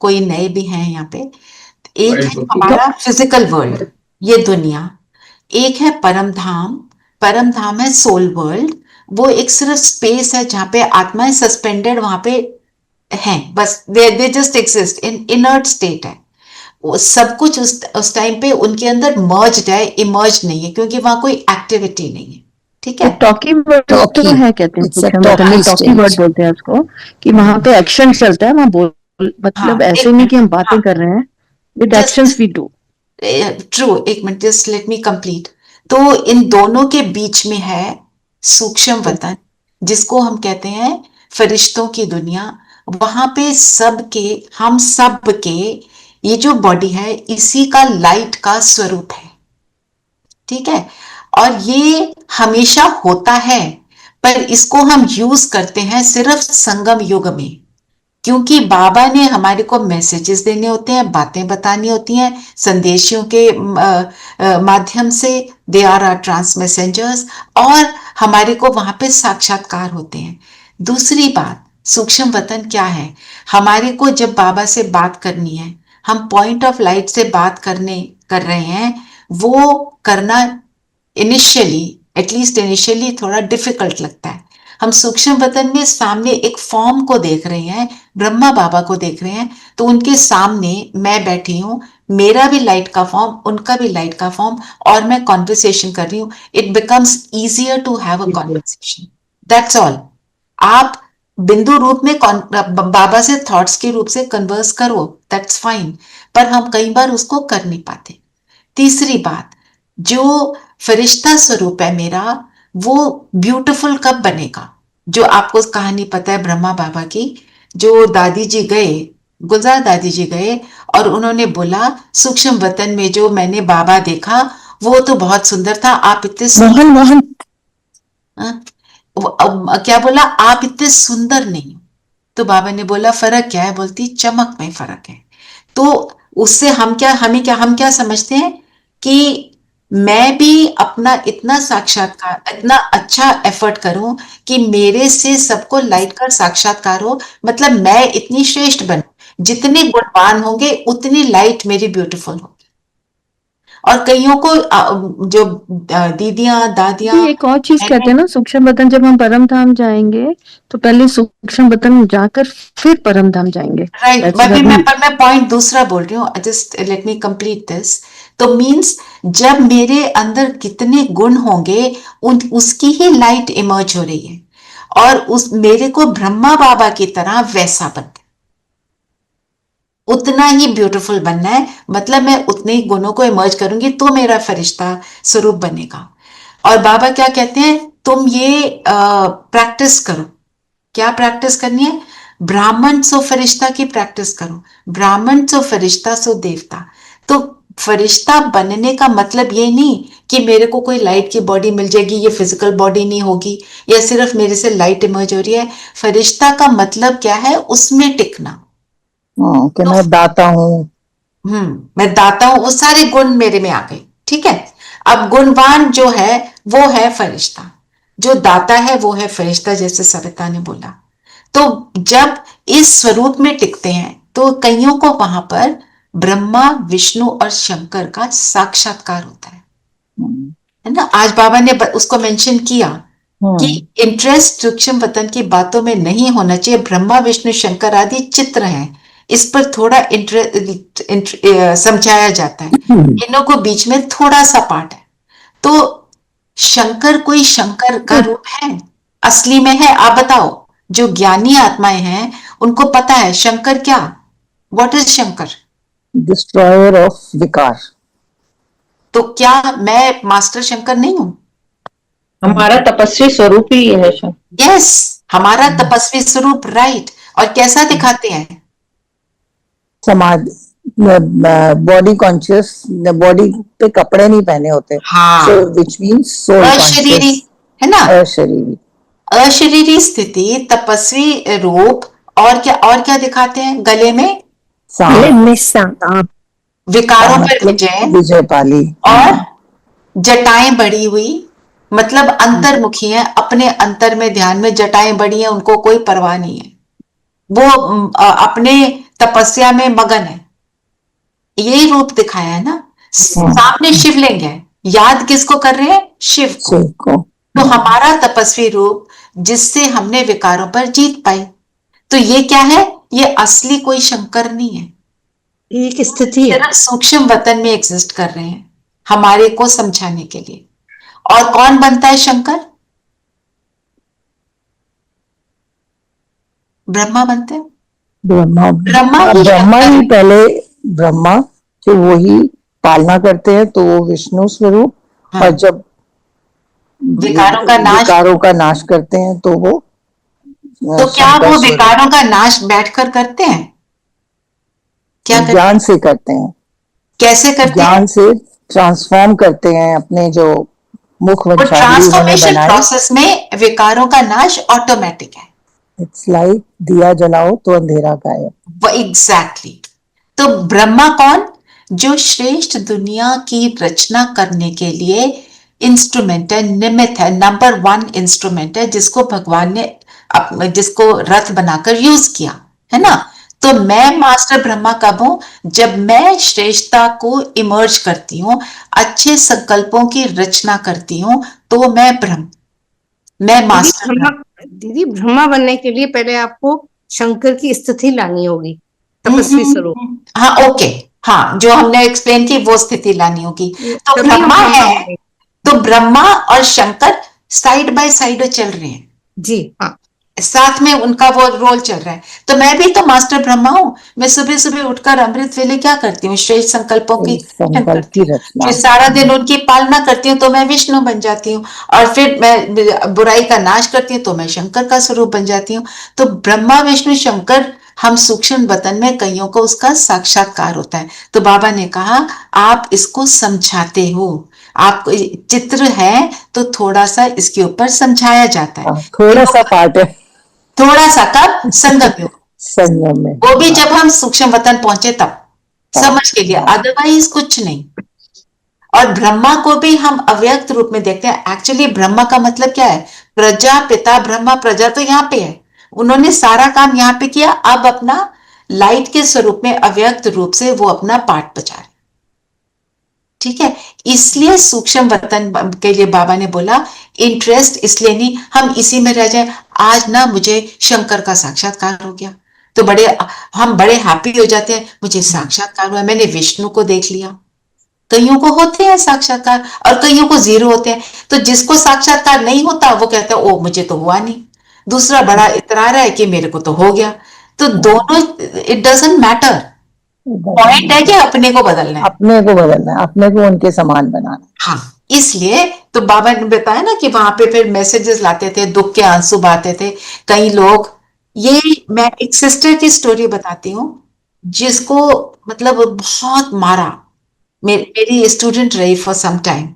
कोई नए भी हैं यहाँ पे, एक है हमारा फिजिकल वर्ल्ड, ये दुनिया, एक है परम धाम, परम धाम है सोल वर्ल्ड, वो एक सिर्फ स्पेस है जहाँ पे आत्माएं सस्पेंडेड वहां पे हैं, बस they just exist in inert state है। वो सब कुछ उस टाइम पे उनके अंदर मर्ज्ड है, इमर्ज नहीं है, क्योंकि वहां कोई एक्टिविटी नहीं है। ठीक है, टॉकी वर्ड तो है, कहते हैं टॉकी वर्ड बोलते हैं उसको, कि वहां पे एक्शन चलता है, वहां बोल मतलब ऐसे नहीं कि हम बातें कर रहे हैं, with actions we do. True, एक minute just let me complete. तो इन दोनों के बीच में है सूक्ष्म वतन, जिसको हम कहते हैं फरिश्तों की दुनिया। वहां पे सबके, हम सब के, ये जो बॉडी है इसी का लाइट का स्वरूप है। ठीक है, और ये हमेशा होता है, पर इसको हम यूज करते हैं सिर्फ संगम युग में, क्योंकि बाबा ने हमारे को मैसेजेस देने होते हैं, बातें बतानी होती हैं संदेशियों के माध्यम से, they are are trans messengers, और हमारे को वहां पे साक्षात्कार होते हैं। दूसरी बात, सूक्ष्म वतन क्या है? हमारे को जब बाबा से बात करनी है, हम पॉइंट ऑफ लाइट से बात कर रहे हैं, वो करना इनिशियली, एटलीस्ट इनिशियली थोड़ा डिफिकल्ट लगता है। हम सूक्ष्म वतन में सामने एक फॉर्म को देख रहे हैं, ब्रह्मा बाबा को देख रहे हैं, तो उनके सामने मैं बैठी हूँ, मेरा भी लाइट का फॉर्म, उनका भी लाइट का फॉर्म, और मैं कॉन्वर्सेशन कर रही हूँ। It becomes easier to have a conversation, that's all. आप बिंदु रूप में बाबा से थॉट्स के रूप से कन्वर्स करो, दैट्स फाइन, पर हम कई बार उसको कर नहीं पाते। तीसरी बात, जो फरिश्ता स्वरूप है मेरा, वो ब्यूटीफुल कब बनेगा? जो आपको कहानी पता है ब्रह्मा बाबा की, जो दादी जी गए, गुलजार दादी जी गए और उन्होंने बोला सूक्ष्म वतन में जो मैंने बाबा देखा वो तो बहुत सुंदर था, आप इतने मोहन क्या बोला, आप इतने सुंदर नहीं। तो बाबा ने बोला फर्क क्या है? बोलती चमक में फर्क है। तो उससे हम क्या समझते हैं कि मैं भी अपना इतना साक्षात्कार, इतना अच्छा एफर्ट करूं कि मेरे से सबको लाइट का साक्षात्कार हो, मतलब मैं इतनी श्रेष्ठ बनूं। जितने गुणवान होंगे उतनी लाइट मेरी ब्यूटीफुल होगी। और कईयों को जो दीदियां दादियां, एक और चीज कहते हैं ना, सूक्ष्म वतन जब हम परम धाम जाएंगे तो पहले सूक्ष्म वतन जाकर फिर परम धाम जाएंगे। राइट, मैं पॉइंट दूसरा बोल रही हूँ, just let me complete this. तो मीन्स जब मेरे अंदर कितने गुण होंगे उसकी ही लाइट इमर्ज हो रही है, और उस मेरे को ब्रह्मा बाबा की तरह वैसा बनना, उतना ही ब्यूटीफुल बनना है। मतलब मैं उतने ही गुणों को इमर्ज करूंगी तो मेरा फरिश्ता स्वरूप बनेगा। और बाबा क्या कहते हैं, तुम ये प्रैक्टिस करो। क्या प्रैक्टिस करनी है? ब्राह्मण सो फरिश्ता की प्रैक्टिस करो। ब्राह्मण सो फरिश्ता सो देवता। तो फरिश्ता बनने का मतलब ये नहीं कि मेरे को कोई लाइट की बॉडी मिल जाएगी, ये फिजिकल बॉडी नहीं होगी, या सिर्फ मेरे से लाइट इमर्ज हो रही है। फरिश्ता का मतलब क्या है? उसमें टिकना, कि मैं दाता हूँ। मैं दाता हूं, वो सारे गुण मेरे में आ गए। ठीक है, अब गुणवान जो है वो है फरिश्ता, जो दाता है वो है फरिश्ता, जैसे सविता ने बोला। तो जब इस स्वरूप में टिकते हैं तो कईयों को वहां पर ब्रह्मा, विष्णु और शंकर का साक्षात्कार होता है ना। आज बाबा ने उसको मेंशन किया कि इंटरेस्ट सूक्ष्म वतन की बातों में नहीं होना चाहिए। ब्रह्मा, विष्णु, शंकर आदि चित्र हैं, इस पर थोड़ा समझाया जाता है। इनों को बीच में थोड़ा सा पार्ट है। तो शंकर कोई शंकर का रूप है, असली में है? आप बताओ। जो ज्ञानी आत्माएं हैं उनको पता है शंकर क्या, what is Shankar? Destroyer of विकार। तो क्या मैं मास्टर शंकर नहीं हूं? हमारा तपस्वी स्वरूप ही है। यस, हमारा तपस्वी स्वरूप, राइट। और कैसा दिखाते हैं? समाधि, बॉडी कॉन्शियस, बॉडी पे कपड़े नहीं पहने होते। हाँ, so, which means soul अशरीरी है ना, अशरीरी। अशरीरी स्थिति, तपस्वी रूप। और क्या दिखाते हैं? गले में सांप, विकारों पर विजय पाली, और जटाएं बढ़ी हुई, मतलब अंतर्मुखी है, अपने अंतर में ध्यान में जटाएं बढ़ी है, उनको कोई परवाह नहीं है, वो अपने तपस्या में मगन है। यही रूप दिखाया है ना। सामने शिवलिंग है, याद किसको कर रहे हैं? शिव को। तो हमारा तपस्वी रूप जिससे हमने विकारों पर जीत पाई। तो ये क्या है? ये असली कोई शंकर नहीं है, एक स्थिति है, सूक्ष्म वतन में एग्जिस्ट कर रहे हैं हमारे को समझाने के लिए। और कौन बनता है शंकर? ब्रह्मा बनते हैं। ब्रह्मा ही पहले, ब्रह्मा जो वही पालना करते हैं, तो वो विष्णु स्वरूप। हाँ। और जब विकारों का नाश करते हैं तो वो, तो क्या वो विकारों का नाश बैठकर करते हैं? क्या ज्ञान से करते हैं। कैसे करते हैं? ज्ञान से ट्रांसफॉर्म करते हैं अपने जो मुख ट्रांसफॉर्मेशन प्रोसेस में विकारों का नाश ऑटोमेटिक है। इट्स लाइक दिया जलाओ तो अंधेरा गायब। एग्जैक्टली। तो ब्रह्मा कौन? जो श्रेष्ठ दुनिया की रचना करने के लिए इंस्ट्रूमेंट है, निमित्त है, नंबर 1 इंस्ट्रूमेंट है, जिसको भगवान ने जिसको रथ बनाकर यूज किया है ना। तो मैं मास्टर ब्रह्मा कब हूं? जब मैं श्रेष्ठता को इमर्ज करती हूँ, अच्छे संकल्पों की रचना करती हूँ, तो मैं ब्रह्म, मैं मास्टर ब्रह्म। दीदी ब्रह्मा बनने के लिए पहले आपको शंकर की स्थिति लानी होगी, तपस्वी स्वरूप। हाँ ओके, हाँ जो हमने एक्सप्लेन की वो स्थिति लानी होगी। तो ब्रह्मा है, तो ब्रह्मा और शंकर साइड बाय साइड चल रहे हैं जी, हाँ साथ में उनका वो रोल चल रहा है। तो मैं भी तो मास्टर ब्रह्मा हूं। मैं सुबह सुबह उठकर अमृत वेले क्या करती हूँ? श्रेष्ठ संकल्पों की रचना, फिर सारा दिन उनकी पालना करती हूँ तो मैं विष्णु बन जाती हूँ, और फिर मैं बुराई का नाश करती हूँ तो मैं शंकर का स्वरूप बन जाती हूँ। तो ब्रह्मा विष्णु शंकर, हम सूक्ष्म वतन में कईयों को उसका साक्षात्कार होता है। तो बाबा ने कहा आप इसको समझाते हो, आप चित्र है तो थोड़ा सा इसके ऊपर समझाया जाता है, थोड़ा सा पार्ट है, थोड़ा सा कब? संगम योग, संगम में, वो भी जब हम सूक्ष्म वतन पहुंचे तब समझ के लिए, अदरवाइज कुछ नहीं। और ब्रह्मा को भी हम अव्यक्त रूप में देखते हैं। एक्चुअली ब्रह्मा का मतलब क्या है? प्रजा पिता ब्रह्मा, प्रजा तो यहाँ पे है, उन्होंने सारा काम यहाँ पे किया, अब अपना लाइट के स्वरूप में अव्यक्त रूप से वो अपना पाठ बजा रहे। ठीक है, इसलिए सूक्ष्म वतन के लिए बाबा ने बोला इंटरेस्ट इसलिए नहीं हम इसी में रह जाए। आज ना मुझे शंकर का साक्षात्कार हो गया तो हम बड़े हैप्पी हो जाते हैं, मुझे साक्षात्कार हुआ, मैंने विष्णु को देख लिया। कईयों को होते हैं साक्षात्कार और कईयों को जीरो होते हैं। तो जिसको साक्षात्कार नहीं होता वो कहता है ओ मुझे तो हुआ नहीं, दूसरा बड़ा इतरा रहा है कि मेरे को तो हो गया। तो दोनों, इट डजंट मैटर, पॉइंट है कि अपने को बदलना है, अपने को बदलना है, अपने को उनके समान बनाना। हाँ, इसलिए तो बाबा ने बताया ना कि वहां पे फिर मैसेजेस लाते थे, दुख के आंसू बहाते थे कई लोग। ये मैं एक सिस्टर की स्टोरी बताती हूँ जिसको मतलब बहुत मारा, मेरी स्टूडेंट रही फॉर सम टाइम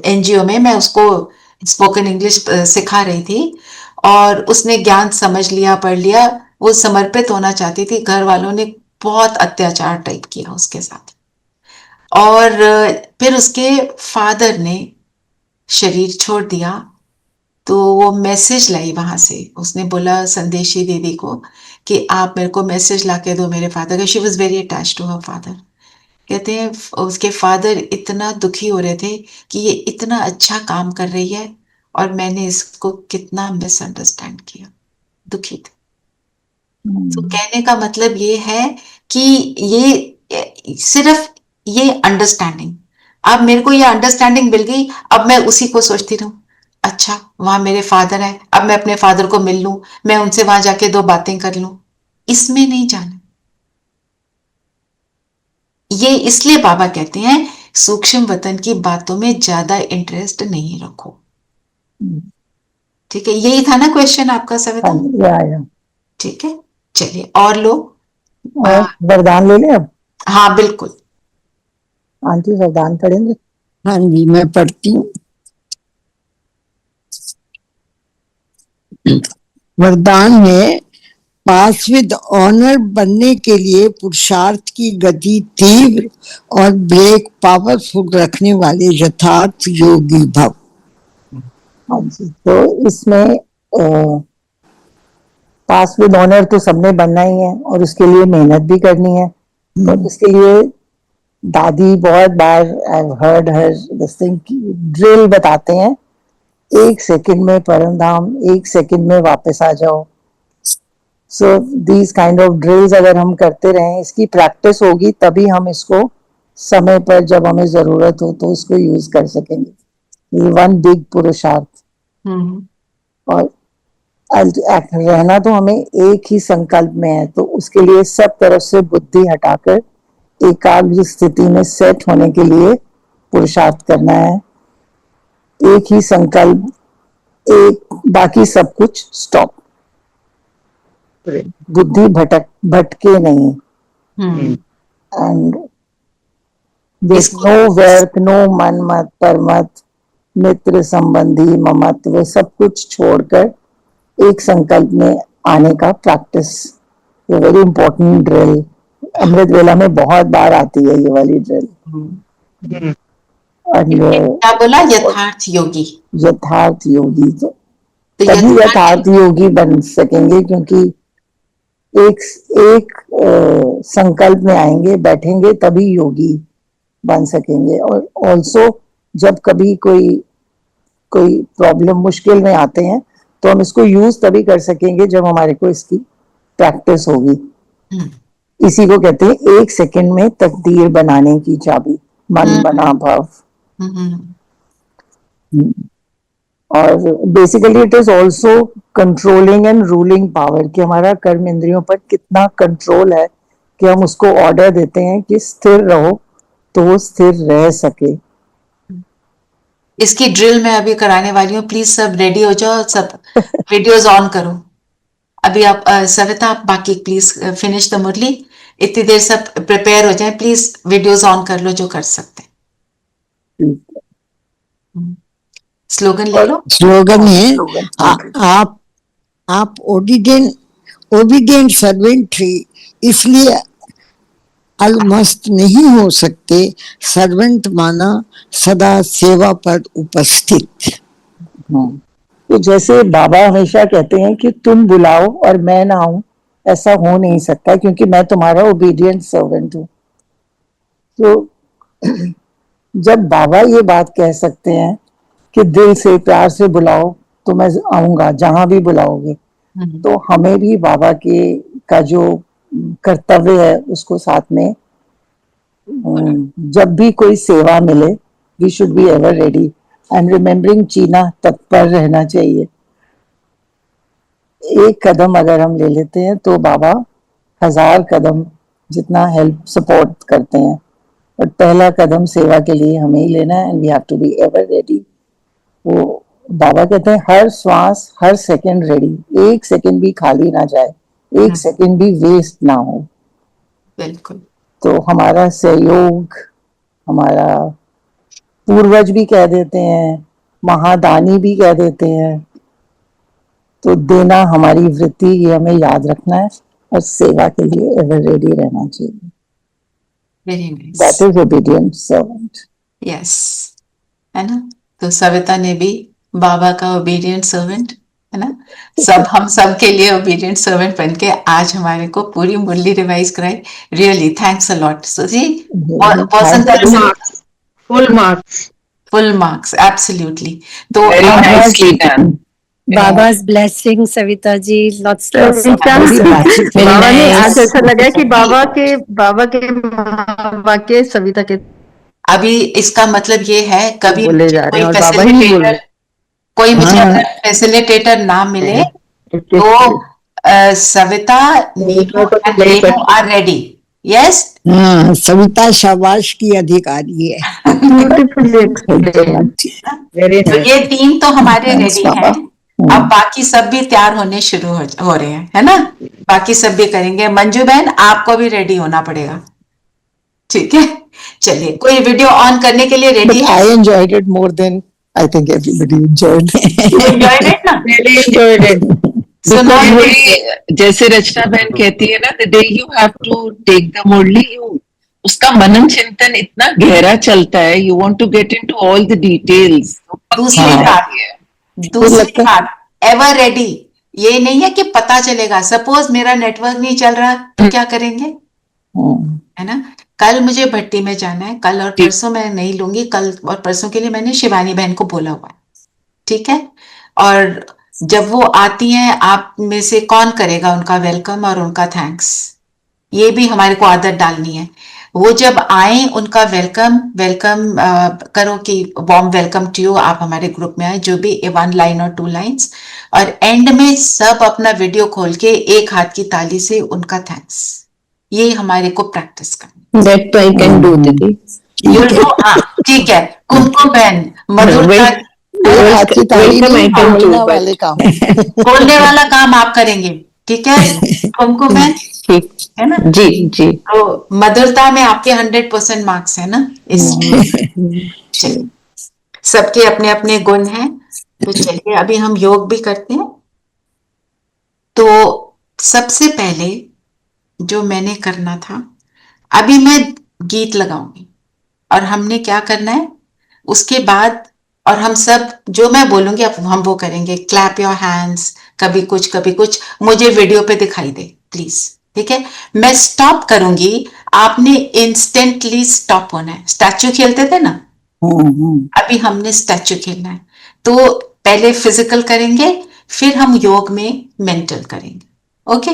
एनजीओ में, मैं उसको स्पोकन इंग्लिश सिखा रही थी और उसने ज्ञान समझ लिया, पढ़ लिया, वो समर्पित होना चाहती थी। घर वालों ने बहुत अत्याचार टाइप किया उसके साथ, और फिर उसके फादर ने शरीर छोड़ दिया। तो वो मैसेज लाई वहां से, उसने बोला संदेशी दीदी को कि आप मेरे को मैसेज ला के दो मेरे फादर का। She was very attached to her father. कहते हैं उसके फादर इतना दुखी हो रहे थे कि ये इतना अच्छा काम कर रही है और मैंने इसको कितना मिसअंडरस्टैंड किया, दुखी थे। तो कहने का मतलब ये है कि ये सिर्फ ये अंडरस्टैंडिंग, अब मेरे को ये अंडरस्टैंडिंग मिल गई, अब मैं उसी को सोचती रहूं, अच्छा वहां मेरे फादर है, अब मैं अपने फादर को मिल लूं, मैं उनसे वहां जाके दो बातें कर लूं, इसमें नहीं जाना। ये इसलिए बाबा कहते हैं सूक्ष्म वतन की बातों में ज्यादा इंटरेस्ट नहीं रखो। ठीक है, यही था ना क्वेश्चन आपका सविता? ठीक है, चलिए और लोग वरदान ले लें अब। हाँ बिल्कुल, आंटी वरदान पढ़ेंगे? हाँ जी मैं पढ़ती हूँ। वरदान है पास विद ऑनर बनने के लिए पुरुषार्थ की गति तीव्र और ब्रेक पावरफुल रखने वाले यथार्थ योगी भव। हाँ जी, तो इसमें पास विद ऑनर तो सबने बनना ही है और उसके लिए मेहनत भी करनी है। तो इसके लिए दादी बहुत बार I have heard her this thing drill बताते हैं, 1 सेकंड में परम धाम, 1 सेकंड में वापस आ जाओ। So these kind of drills अगर हम करते रहें, इसकी प्रैक्टिस होगी तभी हम इसको समय पर जब हमें जरूरत हो तो इसको यूज कर सकेंगे। वन बिग पुरुषार्थ। और रहना तो हमें एक ही संकल्प में है, तो उसके लिए सब तरफ से बुद्धि हटाकर एकाग्र स्थिति में सेट होने के लिए पुरुषार्थ करना है। एक ही संकल्प, एक, बाकी सब कुछ स्टॉप, बुद्धि भटके नहीं। एंड दिस नो व्यर्थ, नो मन मत परमत मित्र संबंधी ममत्व, सब कुछ छोड़कर एक संकल्प में आने का प्रैक्टिस, ये वेरी इंपॉर्टेंट ड्रिल। अमृत वेला में बहुत बार आती है ये वाली ड्रिल। और क्या बोला? यथार्थ योगी। यथार्थ योगी, तो तभी यथार्थ योगी बन सकेंगे, क्योंकि एक एक संकल्प में आएंगे, बैठेंगे, तभी योगी बन सकेंगे। और ऑल्सो जब कभी कोई प्रॉब्लम मुश्किल में आते हैं तो हम इसको यूज तभी कर सकेंगे जब हमारे को इसकी प्रैक्टिस होगी। इसी को कहते हैं 1 सेकंड में तकदीर बनाने की चाबी, मन बना भाव। और basically it is also controlling and ruling power, कि हमारा कर्म इंद्रियों पर कितना कंट्रोल है कि हम उसको ऑर्डर देते हैं कि स्थिर रहो, तो वो स्थिर रह सके। इसकी ड्रिल मैं अभी कराने वाली हूँ, प्लीज सब रेडी हो जाओ, सब वीडियोस ऑन करो। अभी आप सविता, आप बाकी प्लीज फिनिश द मुरली, इतनी देर सब प्रिपेयर हो जाए, प्लीज वीडियोस ऑन कर लो जो कर सकते हैं। स्लोगन ले लो। स्लोगन है आप ओबीडियंट सर्वेंट थे, इसलिए अलमस्त नहीं हो सकते, सर्वेंट माना सदा सेवा पर उपस्थित। तो जैसे बाबा हमेशा कहते हैं कि तुम बुलाओ और मैं ना आऊं, ऐसा हो नहीं सकता, क्योंकि मैं तुम्हारा ओबीडियंट सर्वेंट हूं। तो जब बाबा ये बात कह सकते हैं कि दिल से प्यार से बुलाओ तो मैं आऊंगा जहां भी बुलाओगे, तो हमें भी बाबा का जो कर्तव्य है उसको साथ में, जब भी कोई सेवा मिले, we should be ever ready and remembering चीना, तत्पर रहना चाहिए। एक कदम अगर हम ले लेते हैं तो बाबा 1000 कदम जितना हेल्प सपोर्ट करते हैं, और पहला कदम सेवा के लिए हमें ही लेना है, and we have to be ever ready. वो बाबा कहते हैं हर श्वास, हर सेकंड रेडी, 1 सेकंड भी खाली ना जाए, 1 सेकंड भी वेस्ट ना हो। बिल्कुल। तो हमारा सहयोग, हमारा पूर्वज भी कह देते हैं, महादानी भी कह देते हैं, तो देना हमारी वृत्ति, ये हमें याद रखना है, और सेवा के लिए एवर रेडी रहना चाहिए। Very nice, that is obedient servant. Yes, है ना। तो सविता ने भी बाबा का ओबीडिएंट सर्वेंट, है ना, हम सब के लिए ओबीडिएंट सर्वेंट बन के आज हमारे को पूरी मुरली रिवाइज कराई। रियली थैंक्स अ लॉट सुजी। Full marks absolutely. तो बाबा's blessing सविता जी, lots बाबा ने आज ऐसा लगा कि बाबा के वाक्य सविता के, अभी इसका मतलब ये है कभी बोले जा रहे हैं और बाबा ही नहीं बोल रहे। कोई मुझे फैसिलिटेटर ना मिले तो Savita, Neeru are ready. Yes, Savita शाबाश की अधिकारी है। तो ये टीम तो हमारे रेडी है। अब बाकी सब भी तैयार होने शुरू हो रहे हैं, है ना, बाकी सब भी करेंगे। मंजू बहन, आपको भी रेडी होना पड़ेगा, ठीक है। चलिए, कोई वीडियो ऑन करने के लिए रेडी है? I enjoyed it more than I think everybody enjoyed it. You enjoyed it ना? Really enjoyed it. So जैसे रचना बहन कहती है ना, the day you have to take the मुरली, उसका मनन चिंतन इतना गहरा चलता है, you want to get into all the details. दूसरी बात, एवर रेडी। ये नहीं है कि पता चलेगा, सपोज मेरा नेटवर्क नहीं चल रहा तो क्या करेंगे, है ना। कल मुझे भट्टी में जाना है, कल और परसों मैं नहीं लूंगी, कल और परसों के लिए मैंने शिवानी बहन को बोला हुआ है, ठीक है। और जब वो आती हैं, आप में से कौन करेगा उनका वेलकम और उनका थैंक्स, ये भी हमारे को आदत डालनी है। वो जब आए उनका वेलकम करो कि वार्म वेलकम टू यू, आप हमारे ग्रुप में आए, जो भी 1 लाइन और 2 लाइन्स, और एंड में सब अपना वीडियो खोल के एक हाथ की ताली से उनका थैंक्स, ये हमारे को प्रैक्टिस करनी। That I can do, दीदी। ठीक है। कुमकुम बहन, बोलने वाला काम आप करेंगे, ठीक है कुमकुम बहन, ठीक है ना। जी जी। तो मधुरता में आपके 100% मार्क्स है ना चलिए, सबके अपने अपने गुण हैं। तो चलिए, अभी हम योग भी करते हैं। तो सबसे पहले जो मैंने करना था, अभी मैं गीत लगाऊंगी और हमने क्या करना है उसके बाद, और हम सब जो मैं बोलूंगी हम वो करेंगे। क्लैप योर हैंड्स, कभी कुछ मुझे वीडियो पे दिखाई दे प्लीज, ठीक है। मैं स्टॉप करूंगी, आपने इंस्टेंटली स्टॉप होना है। स्टैचू खेलते थे ना, अभी हमने स्टैचू खेलना है। तो पहले फिजिकल करेंगे, फिर हम योग में मेंटल करेंगे। ओके,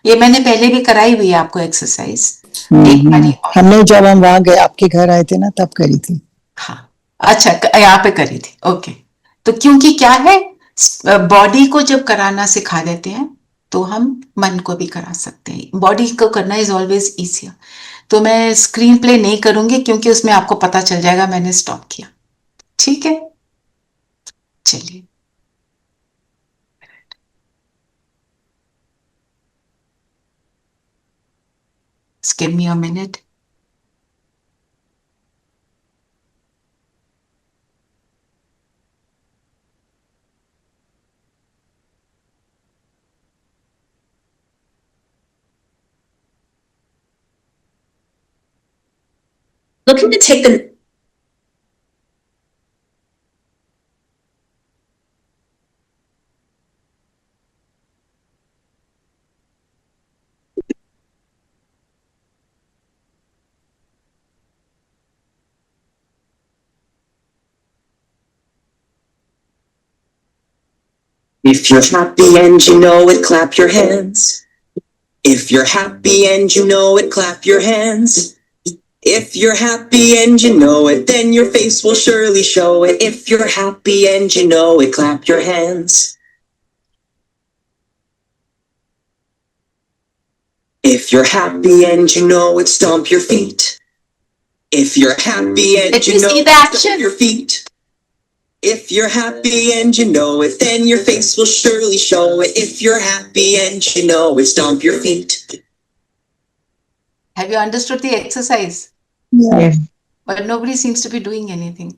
ये मैंने पहले भी कराई हुई है आपको एक्सरसाइज। हमने जब हम वहां गए आपके घर आए थे ना तब करी थी। हाँ, अच्छा, यहाँ पे करी थी। ओके, तो क्योंकि क्या है, बॉडी को जब कराना सिखा देते हैं तो हम मन को भी करा सकते हैं। बॉडी को करना इज ऑलवेज इजियर। तो मैं स्क्रीन प्ले नहीं करूंगी क्योंकि उसमें आपको पता चल जाएगा मैंने स्टॉप किया, ठीक है। चलिए, give me a minute. Looking to take the If you're happy and you know it, clap your hands. If you're happy and you know it, clap your hands. If you're happy and you know it, then your face will surely show it. If you're happy and you know it, clap your hands. If you're happy and you know it, stomp your feet. If you're happy and you know it, stomp your feet. If you're happy and you know it, then your face will surely show it. If you're happy and you know it, stomp your feet. Have you understood the exercise? Yes. But nobody seems to be doing anything.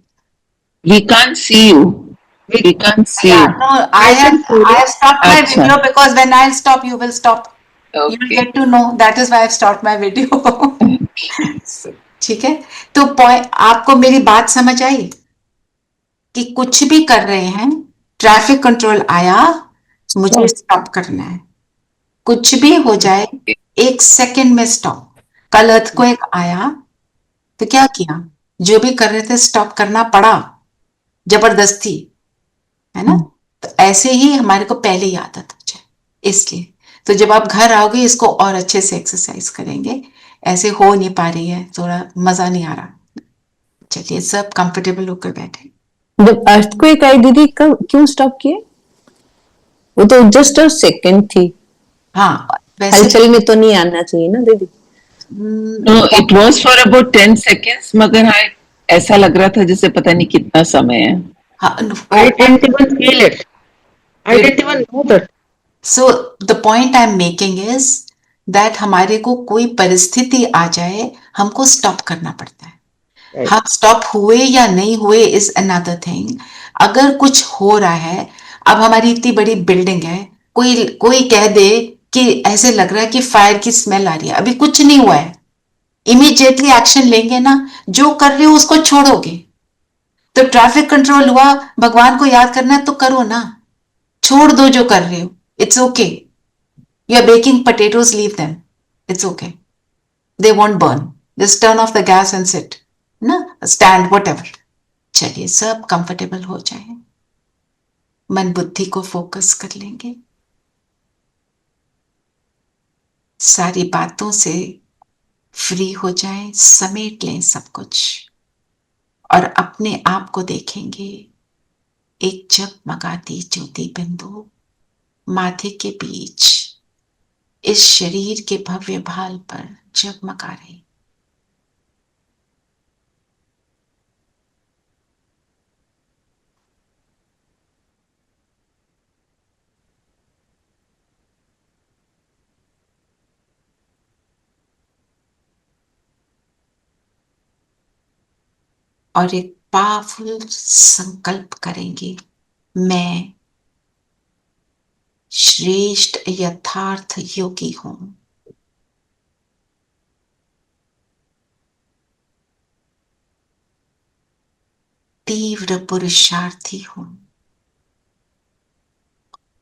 We can't see you. We can't see you. No, I have stopped my video because when I'll stop, you will stop. Okay. You'll get to know. That is why I've stopped my video. ठीक है, तो आपको मेरी बात समझ आई कि कुछ भी कर रहे हैं, ट्रैफिक कंट्रोल आया, मुझे स्टॉप करना है। कुछ भी हो जाए, 1 सेकंड में स्टॉप। कल अर्थक्वेक आया तो क्या किया, जो भी कर रहे थे स्टॉप करना पड़ा, जबरदस्ती, है ना। तो ऐसे ही हमारे को पहले ही आदत हो जाए। इसलिए तो जब आप घर आओगे इसको और अच्छे से एक्सरसाइज करेंगे। ऐसे हो नहीं पा रही है, थोड़ा मजा नहीं आ रहा। चलिए, सब कंफर्टेबल होकर बैठे। जब अर्थक्वेक आई दीदी, कब क्यों स्टॉप किए? वो तो जस्ट अ सेकंड थी। हाँ, हलचल में तो नहीं आना चाहिए ना दीदी। No, it was for about 10 seconds, मगर हाँ ऐसा लग रहा था जैसे पता नहीं कितना समय है। I didn't even feel it. I didn't even know that. So the point I'm making is that हमारे को कोई परिस्थिति आ जाए, हमको स्टॉप करना पड़ता है। हम स्टॉप हुए या नहीं हुए इज अनदर थिंग। अगर कुछ हो रहा है, अब हमारी इतनी बड़ी बिल्डिंग है, कोई कह दे कि ऐसे लग रहा है कि फायर की स्मेल आ रही है, अभी कुछ नहीं हुआ है, इमीडिएटली एक्शन लेंगे ना। जो कर रहे हो उसको छोड़ोगे। तो ट्रैफिक कंट्रोल हुआ, भगवान को याद करना है तो करो ना, छोड़ दो जो कर रहे हो। It's okay, you are baking potatoes, leave them, it's okay, they won't burn, just turn off the gas and sit ना, स्टैंड, व्हाटएवर। चलिए, सब कंफर्टेबल हो जाए, मन बुद्धि को फोकस कर लेंगे, सारी बातों से फ्री हो जाए, समेट लें सब कुछ और अपने आप को देखेंगे एक जगमगाती ज्योति बिंदु माथे के बीच, इस शरीर के भव्य भाल पर जगमगा रहे। और एक पावरफुल संकल्प करेंगे, मैं श्रेष्ठ यथार्थ योगी हूं। तीव्र पुरुषार्थी हूं।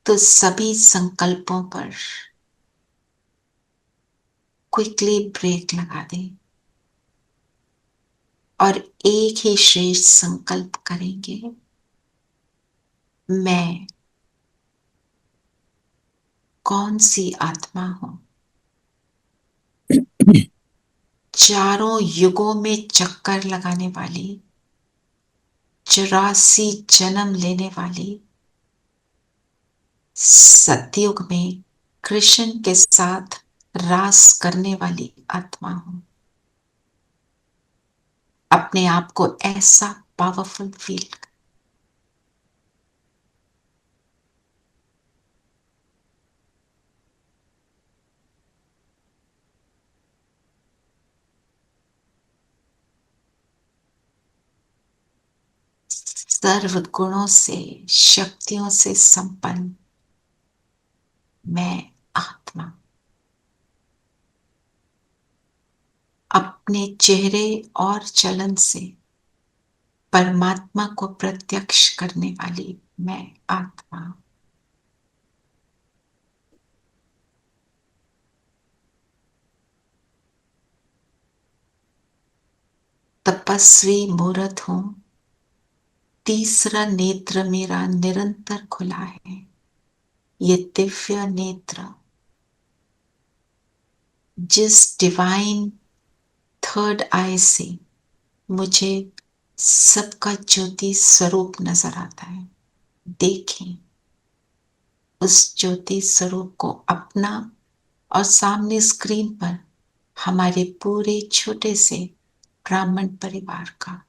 तो सभी संकल्पों पर क्विकली ब्रेक लगा दें और एक ही श्रेष्ठ संकल्प करेंगे, मैं कौन सी आत्मा हूं, चारों युगों में चक्कर लगाने वाली, 84 जन्म लेने वाली, सतयुग में कृष्ण के साथ रास करने वाली आत्मा हूं। अपने आप को ऐसा पावरफुल फील कर सर्व गुणों से, शक्तियों से संपन्न मैं आत्मा अपने चेहरे और चलन से परमात्मा को प्रत्यक्ष करने वाली मैं आत्मा। तपस्वी मूर्त हूं, तीसरा नेत्र मेरा निरंतर खुला है। ये दिव्य नेत्र जिस डिवाइन थर्ड आई से मुझे सबका ज्योति स्वरूप नजर आता है, देखें उस ज्योति स्वरूप को अपना और सामने स्क्रीन पर हमारे पूरे छोटे से ब्राह्मण परिवार का।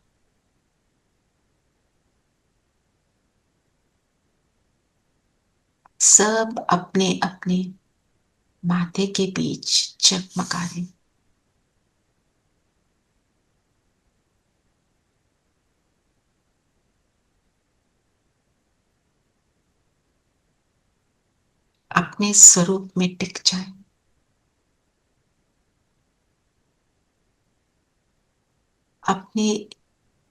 सब अपने अपने माथे के बीच जगमगा रहे। अपने स्वरूप में टिक जाए। अपने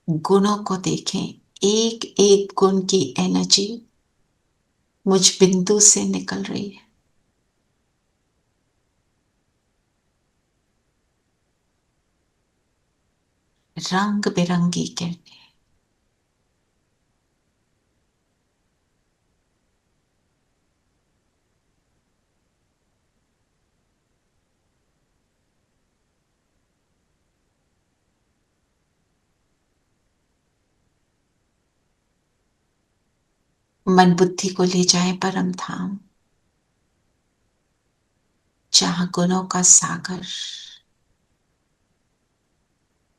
गुणों को देखें, एक एक गुण की एनर्जी मुझ बिंदु से निकल रही है। रंग बिरंगी किरणें। मन बुद्धि को ले जाए परम धाम, जहां गुणों का सागर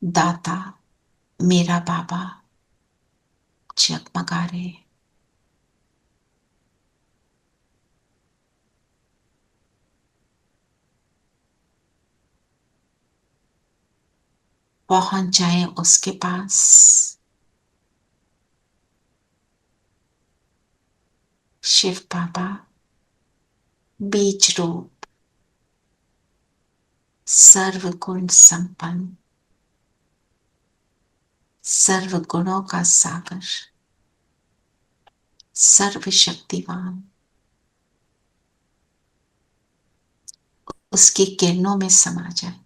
दाता मेरा बाबा जगमगा रहे। पहुंच जाए उसके पास। शिव बाबा बीज रूप, सर्वगुण संपन्न, सर्व गुणों का सागर, सर्वशक्तिमान, उसकी किरणों में समा जाए।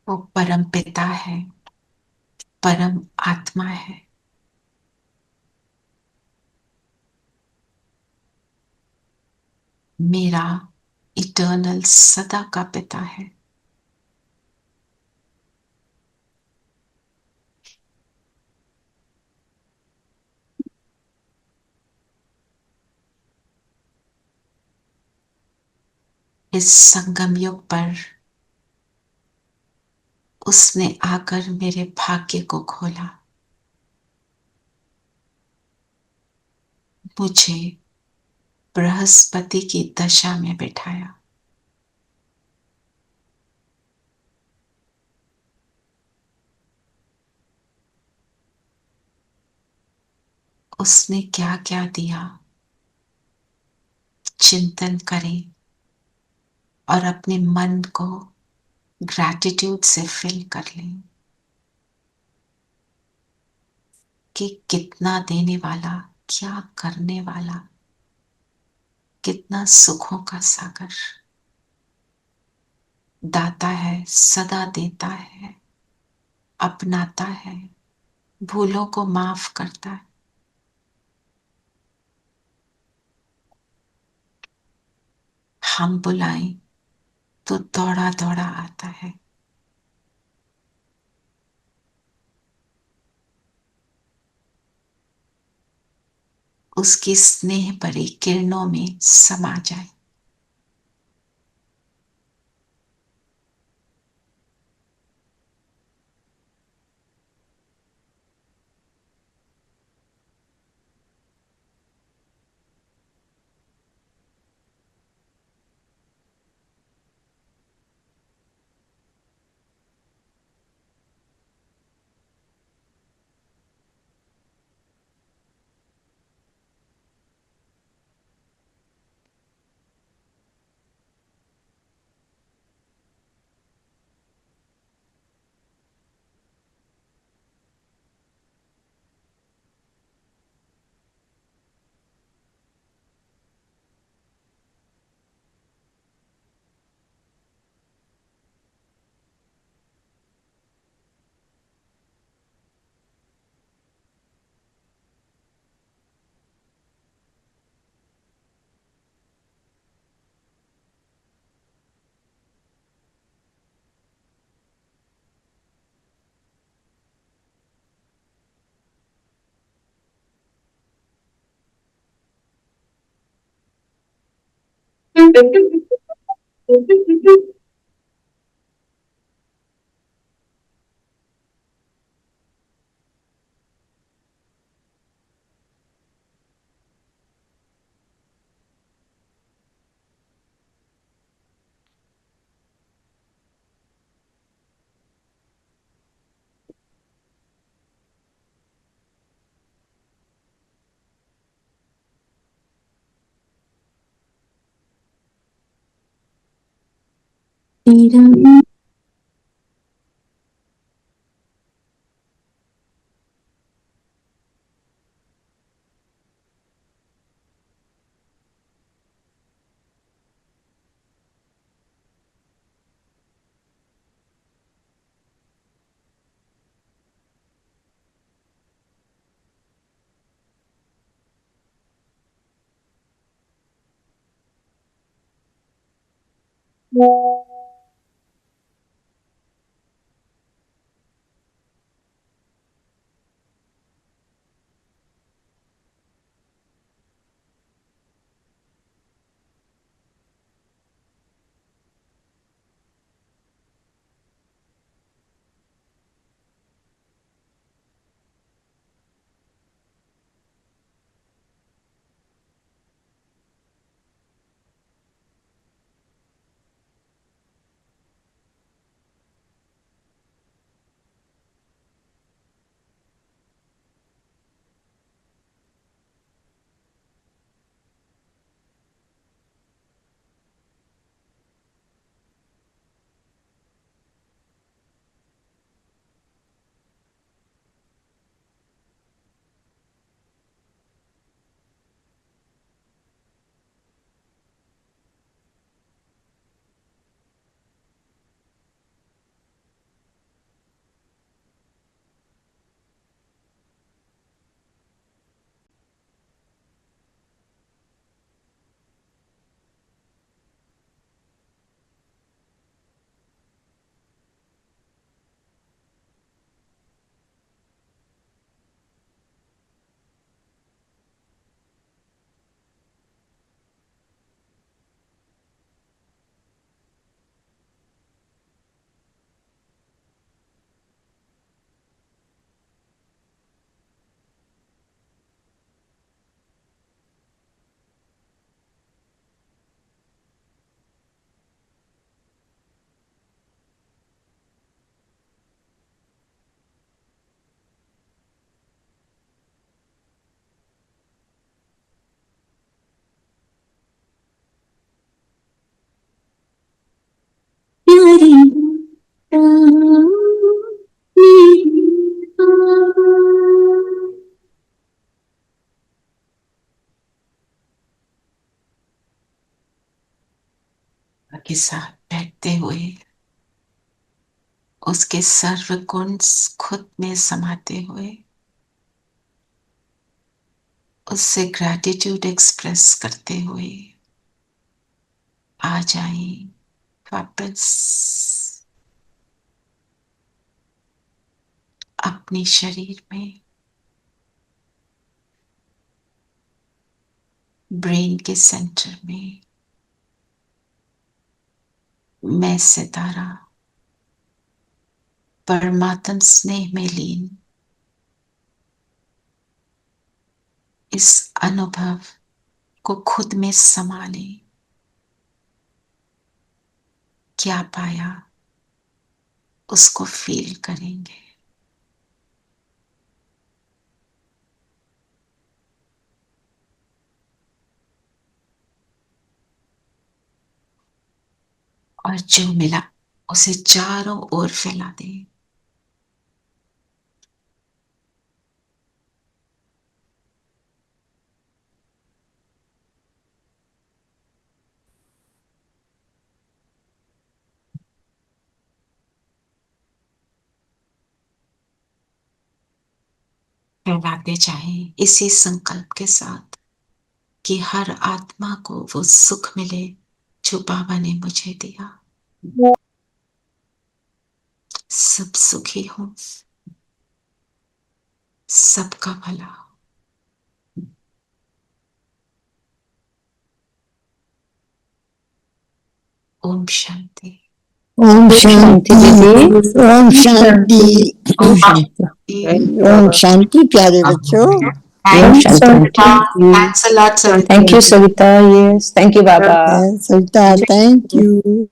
वो परम पिता है, परम आत्मा है। मेरा इटर्नल सदा का पिता है। इस संगम युग पर उसने आकर मेरे भाग्य को खोला, मुझे बृहस्पति की दशा में बिठाया। उसने क्या क्या दिया, चिंतन करें और अपने मन को ग्रैटिट्यूड से फिल कर लें कि कितना देने वाला, क्या करने वाला, कितना सुखों का सागर, दाता है, सदा देता है, अपनाता है, भूलों को माफ करता है। हम बुलाएं तो दौड़ा दौड़ा आता है। उसकी स्नेह भरी किरणों में समा जाए। के साथ बैठते हुए उसके सर्व गुण खुद में समाते हुए उससे ग्रैटिट्यूड एक्सप्रेस करते हुए आ जाए वापस अपने शरीर में, ब्रेन के सेंटर में। मैं सितारा परमात्म स्नेह में लीन इस अनुभव को खुद में संभाले। क्या पाया उसको फील करेंगे। और जो मिला उसे चारों ओर फैला दें। फैलाते जाएं इसी संकल्प के साथ कि हर आत्मा को वो सुख मिले जो बाबा ने मुझे दिया। सब सुखी हो, सबका भला हो। ओम शांति। ओम शांति दीदी। ओम शांति। ओम शांति। ओम शांति प्यारे बच्चों। Thanks a lot, Savita. Thank you, Savita. Yes, thank you, Baba. Savita, thank you.